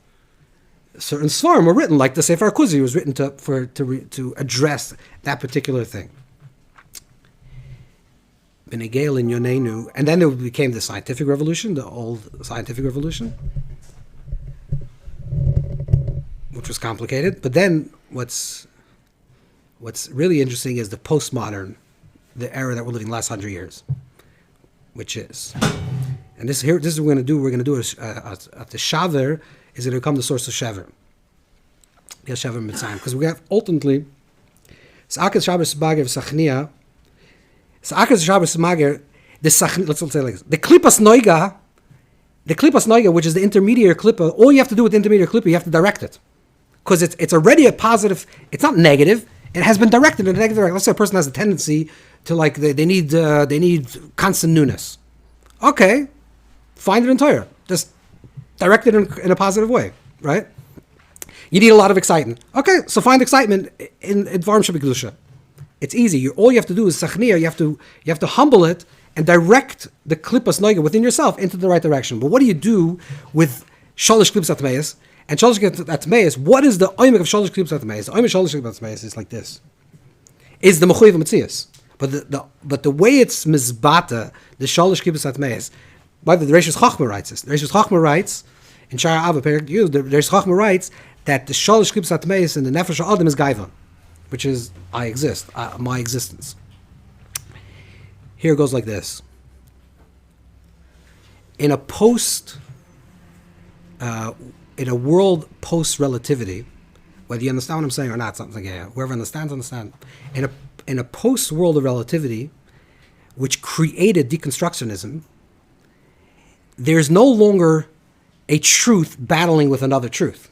certain svarim were written, like the Sefer Kuzi was written to address that particular thing. Benegel in Yonenu, and then it became the scientific revolution, the old scientific revolution, which was complicated. But then what's really interesting is the postmodern, the era that we're living the last 100 years, which is, and this is what we're going to do. We're going to do the shaver is going to become the source of shaver. The shaver mitzayim, because we have ultimately Sa'akas Shabbos Bager Sachnia. Sa'akas Shabbos Bager. Let's say like this: the Clippas Noiga, which is the intermediate Clippa. All you have to do with the intermediate Clippa, you have to direct it, because it's already a positive. It's not negative. It has been directed in a negative direction. Let's say a person has a tendency to they need constant newness. Okay, find it in Torah. Just direct it in a positive way, right? You need a lot of excitement. Okay, so find excitement in Dvarim Shebekdusha. It's easy. All you have to do is Sachnia. You have to humble it and direct the Klippas Noiga within yourself into the right direction. But what do you do with Shalish Klippas Atmeis? And Shalish Klippas Atmeis, what is the oimik of Shalish Klippas Atmeis? The oimik of Shalish Klippas Atmeis is like this. Is the Mechuyev Metzias. But the way it's Mizbata, the Shalish Klippas Atmeis, by the Reishis Chachma writes this. The Reishis Chachma writes, in Shara Ava, the Reishis Chachma writes that the Shalish Klippas Atmeis and the Nefesh Adam is Gaiva, which is I exist, my existence. Here it goes like this. In a world post-relativity, whether you understand what I'm saying or not, something like, yeah, whoever understands, understand. In a post-world of relativity, which created deconstructionism, there's no longer a truth battling with another truth.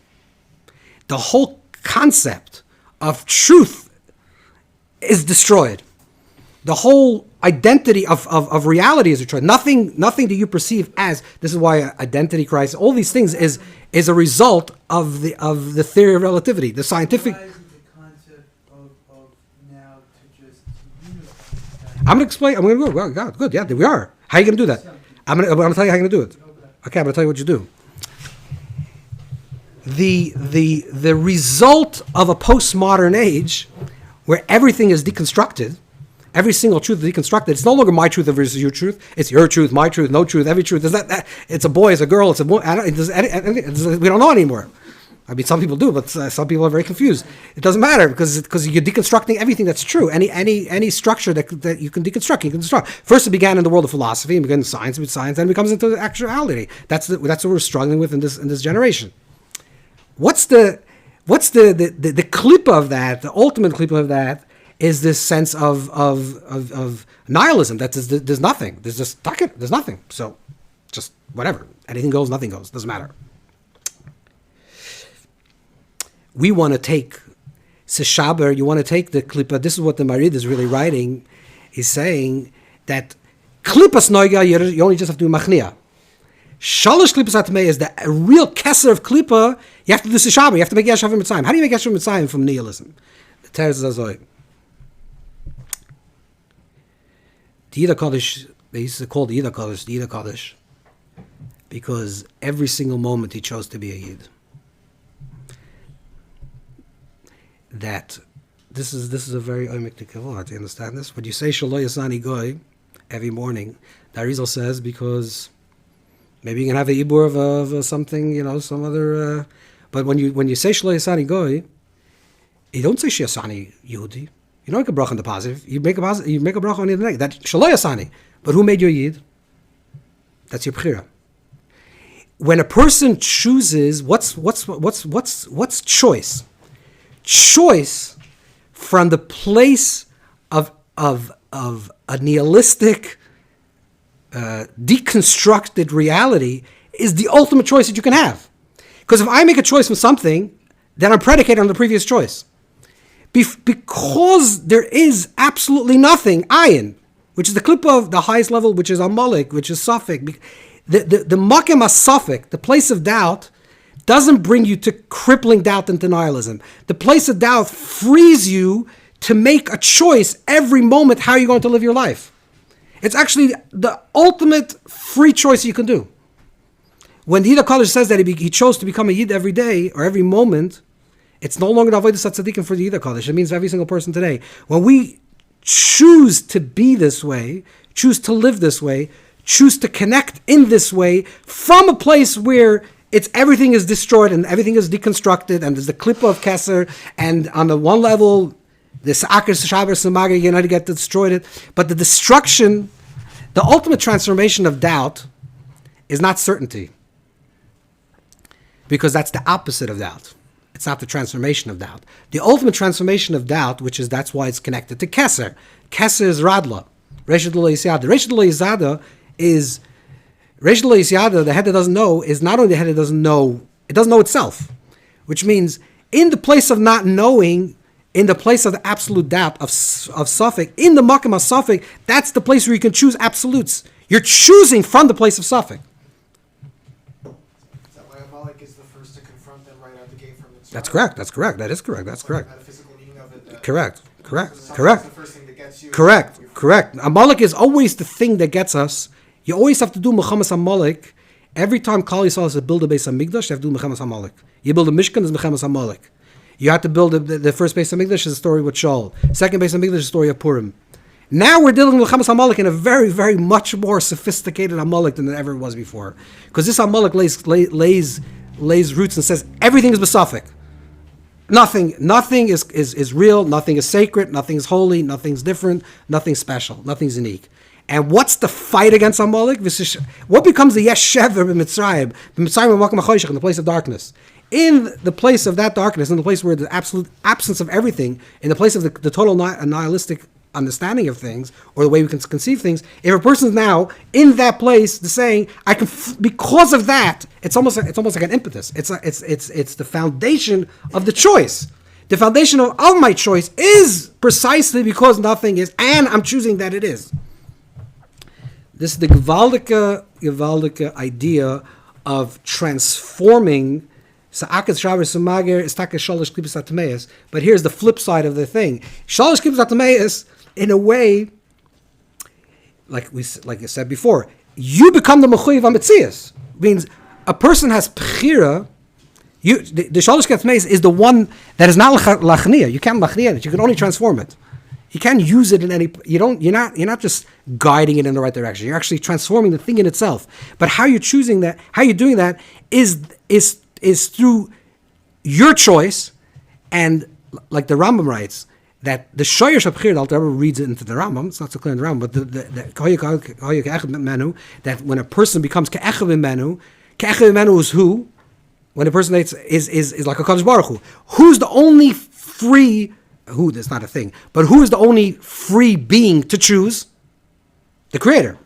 The whole concept of truth is destroyed. The whole identity of reality is destroyed. Nothing that you perceive as, this is why identity crisis, all these things is a result of the theory of relativity, the scientific. Why isn't the concept of now to just I'm going to explain. I'm going to go. Well, God, good. Yeah, we are. How are you going to do that? I'm going to tell you how you're going to do it. Okay, I'm going to tell you what you do. The result of a postmodern age, where everything is deconstructed, every single truth is deconstructed. It's no longer my truth versus your truth. It's your truth, my truth, no truth, every truth. It's a boy, it's a girl, it's a boy. We don't know anymore. I mean, some people do, but some people are very confused. It doesn't matter because you're deconstructing everything that's true. Any structure that you can deconstruct, you can construct. First, it began in the world of philosophy, and began in science, then it becomes into actuality. That's what we're struggling with in this generation. What's the what's the Clippa of that? The ultimate Clippa of that is this sense of nihilism. That there's nothing. There's just there's nothing. So just whatever. Anything goes, nothing goes. Doesn't matter. We want to take Seshaber, you want to take the Clippa. This is what the Marid is really writing. He's saying that Klippas Noiga, you only just have to do Machnia. Shalish Klippas Atmei is the real Kesser of Clippa. You have to do Seshaber. You have to make Yeshav Mitzrayim. How do you make Yeshav Mitzrayim from nihilism? The Teres Zazoi. The Yida Kodesh, they used to call the Yida Kodesh, because every single moment he chose to be a Yid. That this is a very oimik tikavah. Do you understand this? When you say Shalom Yasani Goy every morning, the Arizal says because maybe you can have a ibur of something, some other. But when you say Shalom Yasani Goy, you don't say Shiyasani Yehudi. You don't make a bracha on the positive. You make a bracha on the negative. That's Shalom Yasani. But who made you a Yid? That's your bchira. When a person chooses, what's choice? Choice from the place of a nihilistic, deconstructed reality is the ultimate choice that you can have. Because if I make a choice from something, then I'm predicated on the previous choice. Because there is absolutely nothing, ayin, which is the Clippa of the highest level, which is Amalek, which is Safek. The Makim Safek, the place of doubt, doesn't bring you to crippling doubt and denialism. The place of doubt frees you to make a choice every moment how you're going to live your life. It's actually the ultimate free choice you can do. When the Yid HaKadosh says that he chose to become a Yid every day or every moment, it's no longer the Avodas HaTzadikim for the Yid HaKadosh. It means for every single person today. When we choose to be this way, choose to live this way, choose to connect in this way from a place where everything is destroyed and everything is deconstructed and there's the Clippa of Kesser, and on the one level the Sa'akar Shaber Samaga, you're going to get destroyed. But the destruction, the ultimate transformation of doubt is not certainty, because that's the opposite of doubt. It's not the transformation of doubt. The ultimate transformation of doubt, that's why it's connected to Kesser. Kesser is Radla. Reshad Lo Yisyada. Reshad Lo Yisyada is Reshad Lo Yisyada, the head that doesn't know, is not only the head that doesn't know, it doesn't know itself. Which means, in the place of not knowing, in the place of the absolute doubt of Safek, in the Makam of Safek, that's the place where you can choose absolutes. You're choosing from the place of Safek. Is that why Amalek is the first to confront them right out the gate from the start? That's correct. That is correct. That's correct. The metaphysical meaning of it. Correct. Is the first thing that gets you. Correct. Amalek is always the thing that gets us. You always have to do Mechamas Amalek. Every time Kali says to build a base of Mikdash, you have to do Mechamas Amalek. You build a Mishkan, is Mechamas Amalek. You have to build the first base of Mikdash, is a story with Shaul. Second base of Mikdash is a story of Purim. Now we're dealing with Mechamas Amalek in a very, very much more sophisticated Amalek than it ever was before. Because this Amalek lays roots and says everything is Besafik. Nothing is real, nothing is sacred, nothing is holy, nothing's different, nothing's special, nothing's unique. And what's the fight against Amalek? What becomes the Yesh Shever in Mitzrayim? The Mitzrayim in the place of darkness. In the place of that darkness, in the place where the absolute absence of everything, in the place of the total nihilistic understanding of things, or the way we can conceive things, if a person's now in that place, they're saying, I can, because of that, it's almost like an impetus. It's the foundation of the choice. The foundation of my choice is precisely because nothing is, and I'm choosing that it is. This is the gewaldige idea of transforming. But here's the flip side of the thing. Shalosh Klippas Atmeis, in a way, like I said before, you become the Mechuyev HaMetzias. Means a person has Pechira. The Shalosh Klippas Atmeis is the one that is not Lachniya. You can't Lachniya it. You can only transform it. You can't use it in any. You're not just guiding it in the right direction. You're actually transforming the thing in itself. But how you're choosing that, how you're doing that, is through your choice, and like the Rambam writes that the Shoyer Shabchir, the Alter Rebbe reads it into the Rambam. It's not so clear in the Rambam, but that when a person becomes Ke'echav Menu is who? Ke'echav Menu is who? when a person is like a Kadosh Baruch Hu. Who's the only free? Who? That's not a thing. But who is the only free being to choose? The Creator.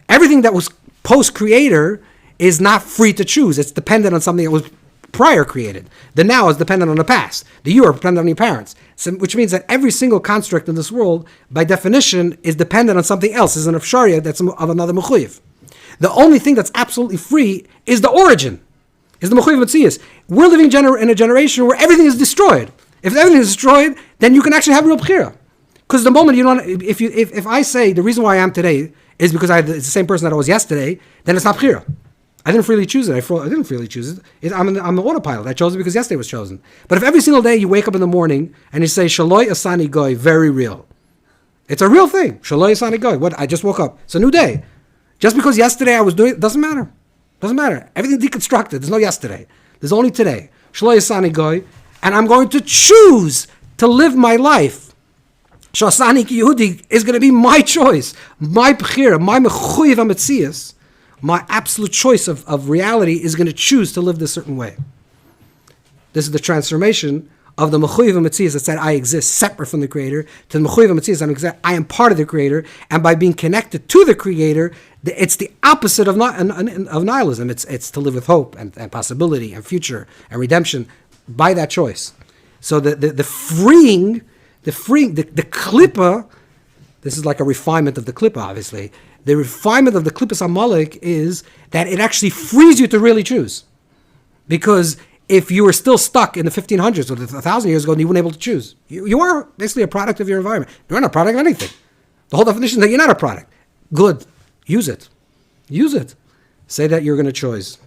Everything that was post-Creator is not free to choose. It's dependent on something that was prior created. The now is dependent on the past. The you are dependent on your parents. So, which means that every single construct in this world, by definition, is dependent on something else. Is an afsharia that's of another mechuyev. The only thing that's absolutely free is the origin. Is the mechuyev metzias. We're living in a generation where everything is destroyed. If everything is destroyed, then you can actually have real bchira. Because the moment you don't, if I say the reason why I am today is because it's the same person that I was yesterday, then it's not bchira. I didn't freely choose it. I didn't freely choose it. I'm an autopilot. I chose it because yesterday was chosen. But if every single day you wake up in the morning and you say, Shaloi Asani Goy, very real. It's a real thing. Shaloi Asani Goy. What? I just woke up. It's a new day. Just because yesterday I was doing it, doesn't matter. Doesn't matter. Everything deconstructed. There's no yesterday. There's only today. Shaloi Asani Goy. And I'm going to choose to live my life. Shasani Ki Yehudi is going to be my choice. My bechira, my mechuyev hametzias. My absolute choice of reality is going to choose to live this certain way. This is the transformation of the mechuyev hametzias that said I exist separate from the Creator to the mechuyev hametzias I am part of the Creator, and by being connected to the Creator, it's the opposite of nihilism. It's to live with hope and possibility and future and redemption by that choice. So the freeing, the Clippa, this is like a refinement of the Clippa, obviously. The refinement of the Clippas Amalek is that it actually frees you to really choose. Because if you were still stuck in the 1500s or 1,000 years ago and you weren't able to choose, you are basically a product of your environment. You're not a product of anything. The whole definition is that you're not a product. Good. Use it. Use it. Say that you're going to choose.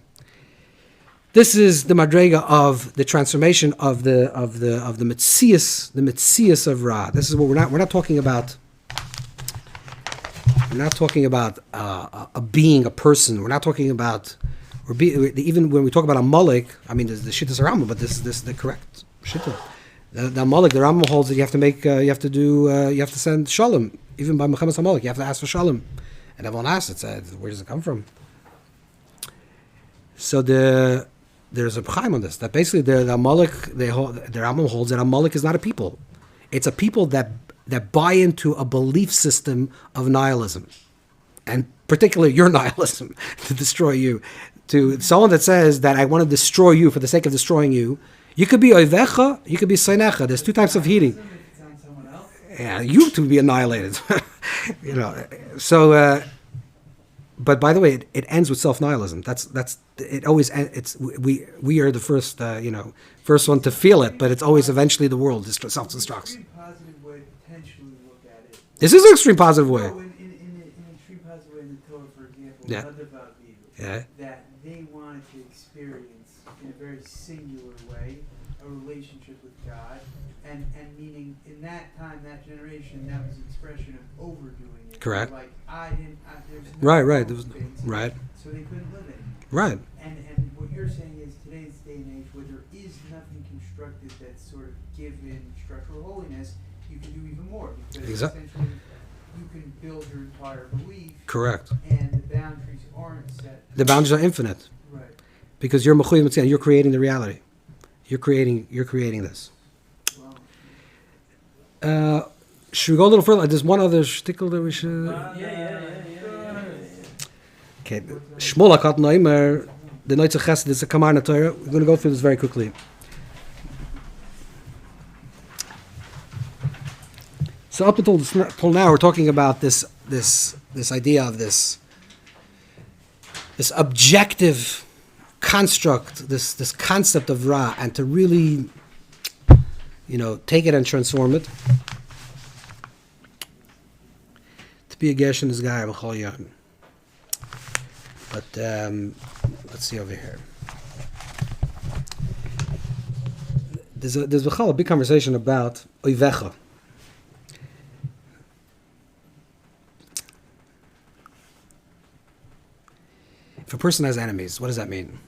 This is the madrega of the transformation of the metzias of Ra. This is what we're not talking about. We're not talking about a being, a person. We're not talking about, even when we talk about Amalek, I mean, there's the Shittas Rambam, but this is the correct Shitta. The Amalek, the Rambam holds that you have to make, you have to send Shalom. Even by Mechemes Amalek, you have to ask for Shalom. And everyone asks, where does it come from? So there's a Chaim on this, that basically the Amalek, the Rambam holds that Amalek is not a people. It's a people that buy into a belief system of nihilism, and particularly your nihilism, to destroy you. To someone that says that I want to destroy you for the sake of destroying you, you could be oivecha, you could be seinecha. There's two types of heating. Yeah, you to be annihilated. So, but by the way, it ends with self-nihilism. That's it. Always, we are the first one to feel it, but it's always eventually the world self-destructs. This is an extreme positive way. No, in an extreme positive way in the Torah, for example, that they wanted to experience in a very singular way a relationship with God, and meaning in that time, that generation, that was an expression of overdoing it. Correct. Like there's no Right. There was, right. So they couldn't live it. Right. And what you're saying is today's day and age, where there is nothing constructed that's sort of given structural holiness, you can do even more, because essentially you can build your entire belief. Correct. And the boundaries aren't set. The boundaries are infinite. Right. Because you're mechuyev mitzvah, you're creating the reality. You're creating this. Wow. Should we go a little further? There's one other shtickle that we should. Yeah. Okay. Shmuel Akat Noimer, the Noitz Chesed is a Kamar na Torah. We're going to go through this very quickly. So up until now, we're talking about this idea of this objective construct, this concept of Ra, and to really, take it and transform it. To be a Gershon is guy, but let's see over here. There's a big conversation about Oivecha. If a person has enemies, what does that mean?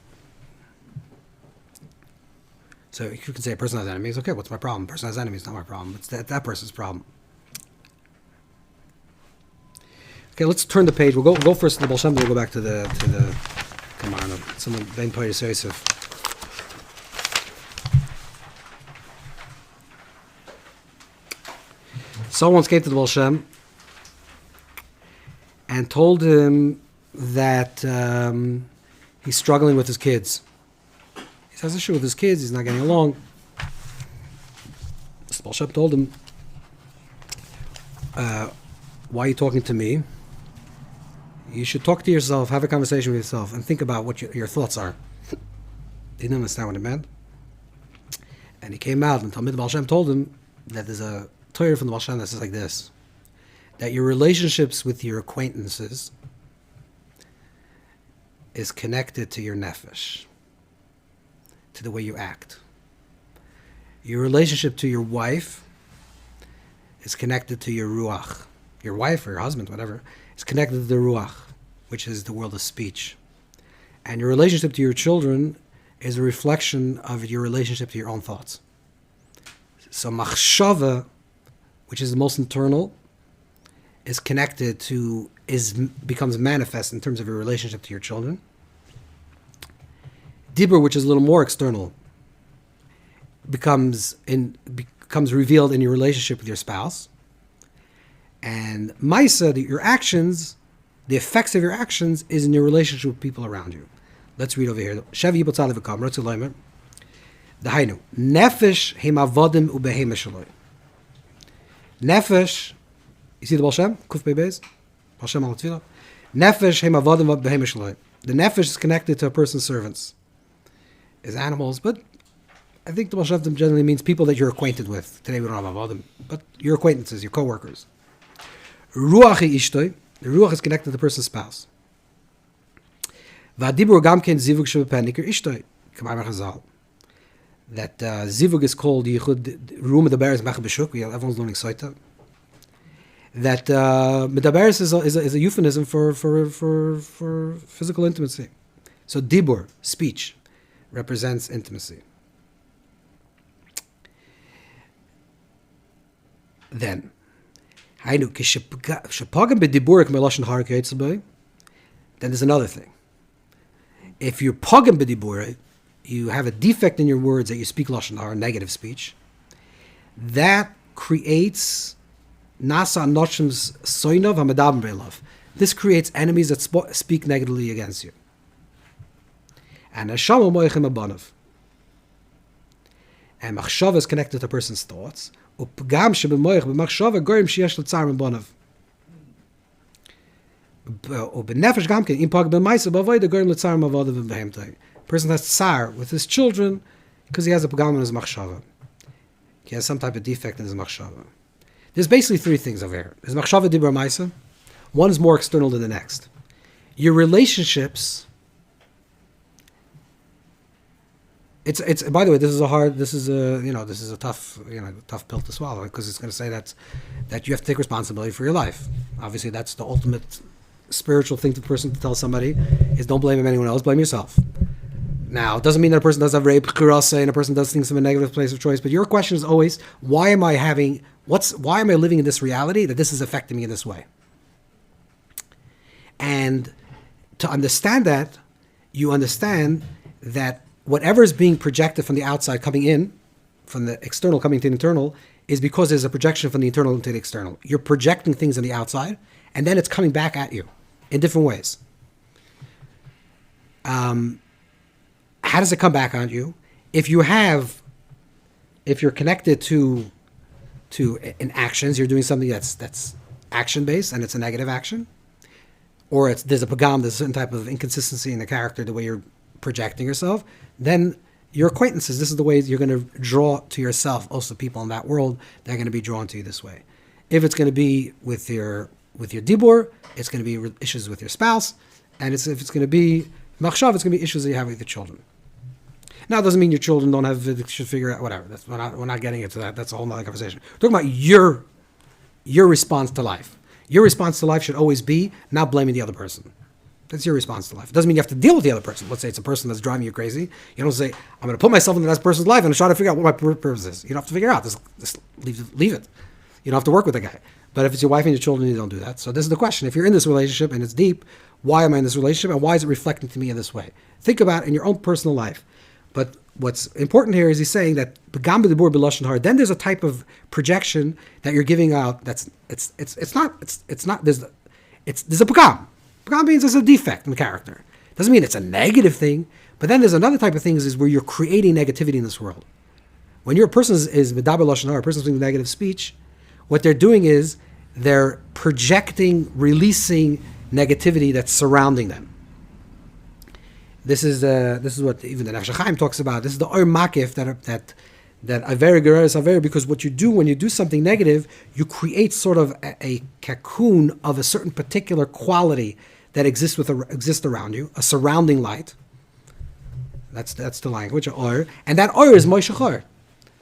So you can say a person has enemies. Okay, what's my problem? A person has enemies, not my problem. It's that person's problem. Okay, let's turn the page. We'll go first to the Baal Shem Tov. We'll go back to the Kamarna. Some Ben Payis Yosef. Someone came to the Baal Shem and told him that he's struggling with his kids. He has an issue with his kids, he's not getting along. The Baal Shem told him, why are you talking to me? You should talk to yourself, have a conversation with yourself, and think about what your thoughts are. He didn't understand what it meant. And he came out, and the Baal Shem told him that there's a Torah from the Baal Shem that says like this, that your relationships with your acquaintances is connected to your nefesh, to the way you act. Your relationship to your wife is connected to your ruach. Your wife or your husband, whatever, is connected to the ruach, which is the world of speech. And your relationship to your children is a reflection of your relationship to your own thoughts. So machshava, which is the most internal, is connected to, becomes manifest in terms of your relationship to your children. Dibur, which is a little more external, becomes revealed in your relationship with your spouse. And Maisa, your actions, the effects of your actions, is in your relationship with people around you. Let's read over here. Shevi Yibotzal V'kam, Rotzu Leimer. Dahainu, Nefesh Heimavodim Ubehema Shaloi. Nefesh, you see the Baal Shem? Kuf Bebeis? Baal Shem al Tefillah. Nefesh Heimavodim Ubehema Shaloi. The Nefesh is connected to a person's servants, is animals, but I think the Baal Shem generally means people that you're acquainted with. Today we don't have Avodim, but your acquaintances, your co-workers. Ruach Ishtoi, the Ruach is connected to the person's spouse. V'adibur gamken zivug shebepenikir Ishtoi, Kamar Chazal. That zivug is called yichud room medaberes mechel b'shuk. Everyone's learning soita. That medaberes is a euphemism for physical intimacy. So dibur, speech, represents intimacy. Then, then there's another thing. If you're pogam b'dibur, you have a defect in your words that you speak lashon hara, negative speech, that creates nasa noshim's soinav hamadam be'elav. This creates enemies that speak negatively against you. And hashama moichem abanav. And machshava is connected to a person's thoughts. Upgam shebemoich b'machshava gorim sheyesh l'tzar mebanav. Ubenefesh gamken im pog b'maisa b'avoida gorim l'tzar mevadav v'behemtai. Person has tsar with his children because he has a pagam in his machshava. He has some type of defect in his machshava. There's basically three things over here. There's machshava dibra maisa. One is more external than the next. Your relationships. It's. By the way, this is a tough pill to swallow, because it's going to say that you have to take responsibility for your life. Obviously, that's the ultimate spiritual thing to the person to tell somebody is don't blame anyone else, blame yourself. Now, it doesn't mean that a person does have rape, kurasa, and a person does things from a negative place of choice. But your question is always, why am I living in this reality that this is affecting me in this way? And to understand that, you understand that whatever is being projected from the outside coming in, from the external coming to the internal, is because there's a projection from the internal into the external. You're projecting things on the outside, and then it's coming back at you in different ways. How does it come back on you? If you're connected to in actions, you're doing something that's action based and it's a negative action, or there's a pagam, there's a certain type of inconsistency in the character, the way you're projecting yourself, then your acquaintances, this is the way you're going to draw to yourself also people in that world, they're going to be drawn to you this way. If it's going to be with your dibur, it's going to be issues with your spouse, and if it's going to be machshav, it's going to be issues that you have with your children. Now, it doesn't mean your children should figure out, whatever. We're not getting into that. That's a whole nother conversation. We're talking about your response to life. Your response to life should always be not blaming the other person. That's your response to life. It doesn't mean you have to deal with the other person. Let's say it's a person that's driving you crazy. You don't say, I'm going to put myself in that person's life and try to figure out what my purpose is. You don't have to figure it out. Just leave it. You don't have to work with the guy. But if it's your wife and your children, you don't do that. So this is the question. If you're in this relationship and it's deep, why am I in this relationship and why is it reflecting to me in this way? Think about it in your own personal life. But what's important here is he's saying that then there's a type of projection that you're giving out there's a pagam. Pagam means there's a defect in character. Doesn't mean it's a negative thing, but then there's another type of things is where you're creating negativity in this world. When your person is medaber lashon hara, a person doing negative speech, what they're doing is they're projecting, releasing negativity that's surrounding them. This is what even the Nefesh HaChaim talks about. This is the Or Makif that Avera Gereres Avera, because what you do when you do something negative, you create sort of a cocoon of a certain particular quality that exists around you, a surrounding light. That's the language of Or, and that Or is Moishech Or.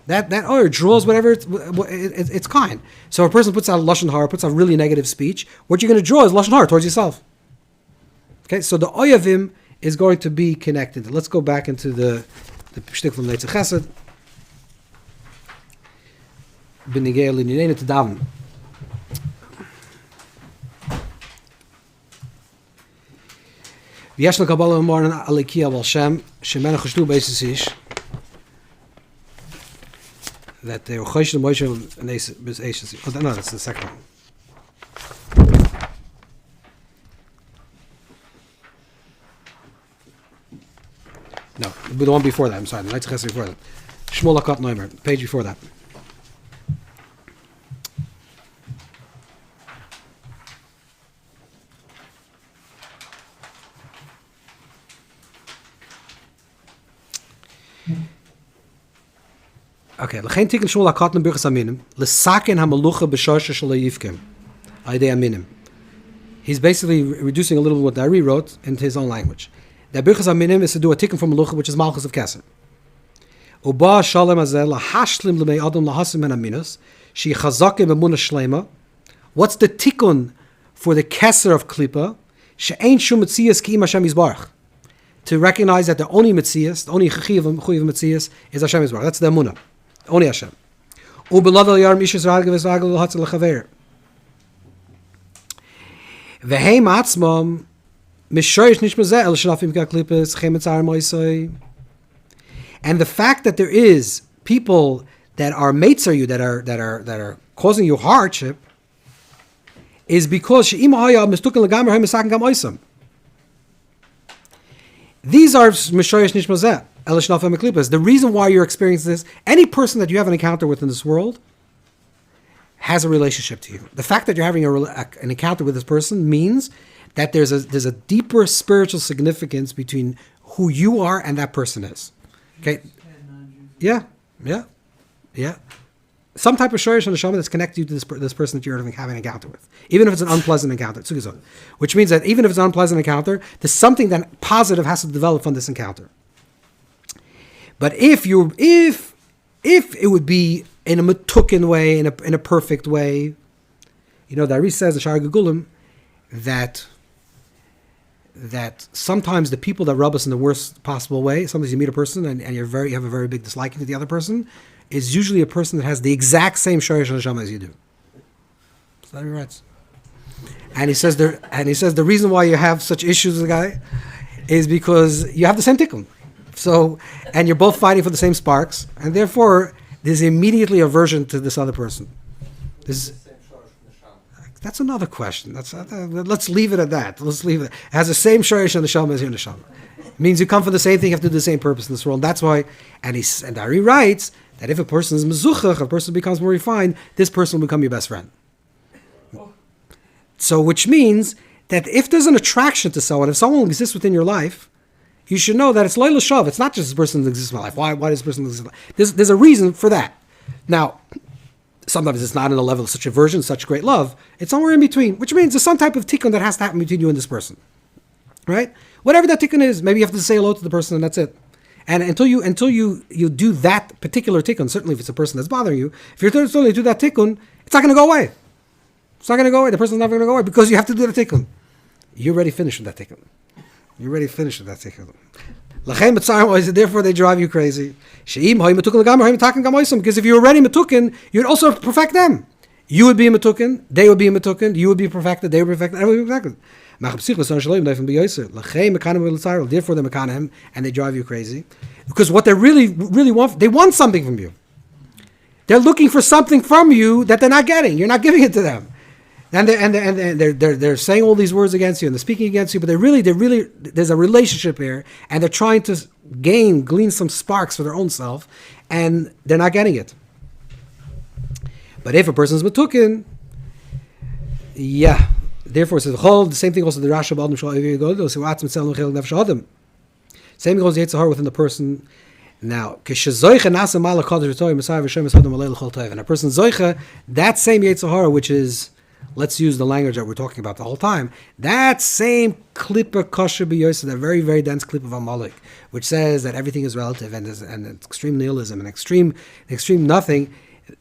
That Or draws whatever it's kind. So if a person puts out lashon hara, puts out really negative speech, what you're going to draw is lashon hara towards yourself. Okay, so the oyavim is going to be connected. Let's go back into the shtick from Netzach Chesed. B'nigei l'ninenu to daven. V'yesh l'kabala u'moran alikia wal Shem shemena chashtu b'esis ish. That they were Chosh the Moshe and Aces. Oh, no, that's the second one. No, the one before that. I'm sorry, the Netzach Chesed before that. Shmuel Akot Noimer, page before that. Okay, l'chein tikkun Shmuel Akot Birchas Aminim l'saken hamalucha b'shosha shelo yifkem ayidei aminim. He's basically reducing a little bit what Dari wrote into his own language. That Birchas Aminim is to do a tikkun from Malucha, which is Malchus of Kesser. Uba shalem hazeh lahashlim l'mei adam lahasim en aminos she chazakim emunah shlema. What's the tikkun for the Kesser of Clippa? She'ein shum metzias ki im Hashem yizbarach. To recognize that the only metzias, the only chachiv of metzias is Hashem yizbarach. That's the emunah. Only Hashem. Ubeladal yarm ishus ragel v'ragel l'hatzel l'chaver. V'heim atzmam mishoyish nishmazeh el shlafim k'klippas chemetzar moisoi. And the fact that there is people that are mates you, that are causing you hardship, is because she'im haya mistukin legamer hay misaken gam oisam. These are mishoyish nishmazeh. The reason why you're experiencing this, any person that you have an encounter with in this world has a relationship to you. The fact that you're having an encounter with this person means that there's a deeper spiritual significance between who you are and that person is. Okay? Yeah. Some type of shorish on the neshama that's connected you to this person that you're having an encounter with, even if it's an unpleasant encounter. Which means that even if it's an unpleasant encounter, there's something that positive has to develop from this encounter. But if it would be in a metukin way, in a perfect way, the Ari says the Shar Gegulim that sometimes the people that rub us in the worst possible way, sometimes you meet a person and you have a very big disliking to the other person, is usually a person that has the exact same Shorish Neshama as you do. So that he writes. And he says the reason why you have such issues with the guy is because you have the same tikkun. So, and you're both fighting for the same sparks, and therefore there's immediately aversion to this other person. That's another question. Let's leave it at that. Let's leave it. It has the same shorish and neshama as your neshama. It means you come for the same thing, you have to do the same purpose in this world. That's why, and Ari writes that if a person is mezuchach, if a person becomes more refined, this person will become your best friend. So, which means that if there's an attraction to someone, if someone exists within your life, you should know that it's Leila Shav. It's not just this person that exists in my life. Why does this person exist in my life? There's a reason for that. Now, sometimes it's not in a level of such aversion, such great love. It's somewhere in between, which means there's some type of tikkun that has to happen between you and this person. Right? Whatever that tikkun is, maybe you have to say hello to the person and that's it. And until you do that particular tikkun, certainly if it's a person that's bothering you, if you're totally do that tikkun, it's not going to go away. It's not going to go away. The person's never going to go away because you have to do the tikkun. You're already finished with that tikkun. You're already finished with that tikkun. Therefore, they drive you crazy. Because if you're already metukin, you'd also perfect them. You would be a metukin, they would be a metukin, you would be perfected, they would be perfected, everyone would be perfected. Therefore, they're mekanim, and they drive you crazy. Because what they really want, they want something from you. They're looking for something from you that they're not getting. You're not giving it to them. And they're saying all these words against you and they're speaking against you, but they're really, there's a relationship here, and they're trying to glean some sparks for their own self, and they're not getting it. But if a person's metukin, therefore it says the same thing also the Rasha B'Adam Shal same goes the Yitzhar within the person. Now, and a person zoicha, that same Yitzhar, which is, let's use the language that we're talking about the whole time, that same Clippa kosher b'yosa, that very, very dense clip of Amalek, which says that everything is relative and extreme nihilism and extreme nothing,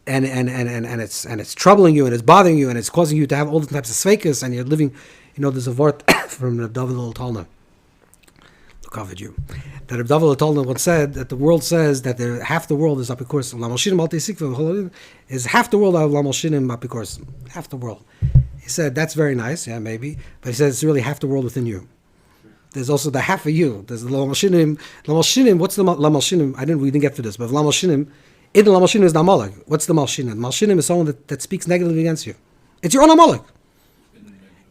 and it's troubling you and it's bothering you and it's causing you to have all the types of sveikas, and you're living, there's a vort from the David al-Talna, covered you. That Rav David Talna once said that the world says that half the world is apikoros. Malshinim is half the world of Malshinim apikoros. Half the world. He said that's very nice, maybe, but he said it's really half the world within you. There's also the half of you. There's the Malshinim. What's the Malshinim? We didn't get to this, but Malshinim. In the Malshinim is the Amalek. What's the Malshinim? Malshinim is someone that speaks negatively against you. It's your own Amalek.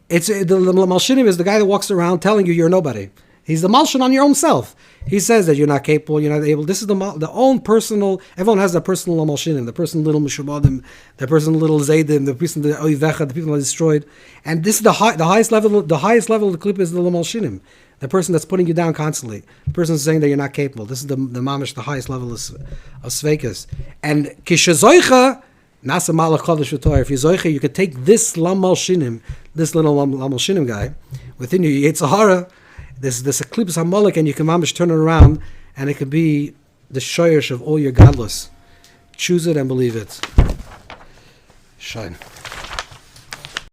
The Malshinim is the guy that walks around telling you you're nobody. He's the Malshin on your own self. He says that you're not capable, you're not able. This is the own personal. Everyone has their personal Malshinim, the person little Mishubadim, the person little Zaydim, the person the Oivecha, the people that are destroyed. And this is the highest level. The highest level of the clip is the Malshinim, the person that's putting you down constantly. The person saying that you're not capable. This is the mamish, the highest level of sveikas. And kishazoicha nasa malach chodesh v'toyer. If you zoicha, you could take this Malshinim, this little Malshinim guy within you, Yitzhara. This Clippa Amalek, and you can mamish turn it around, and it could be the shoyers of all your godless. Choose it and believe it. Shine.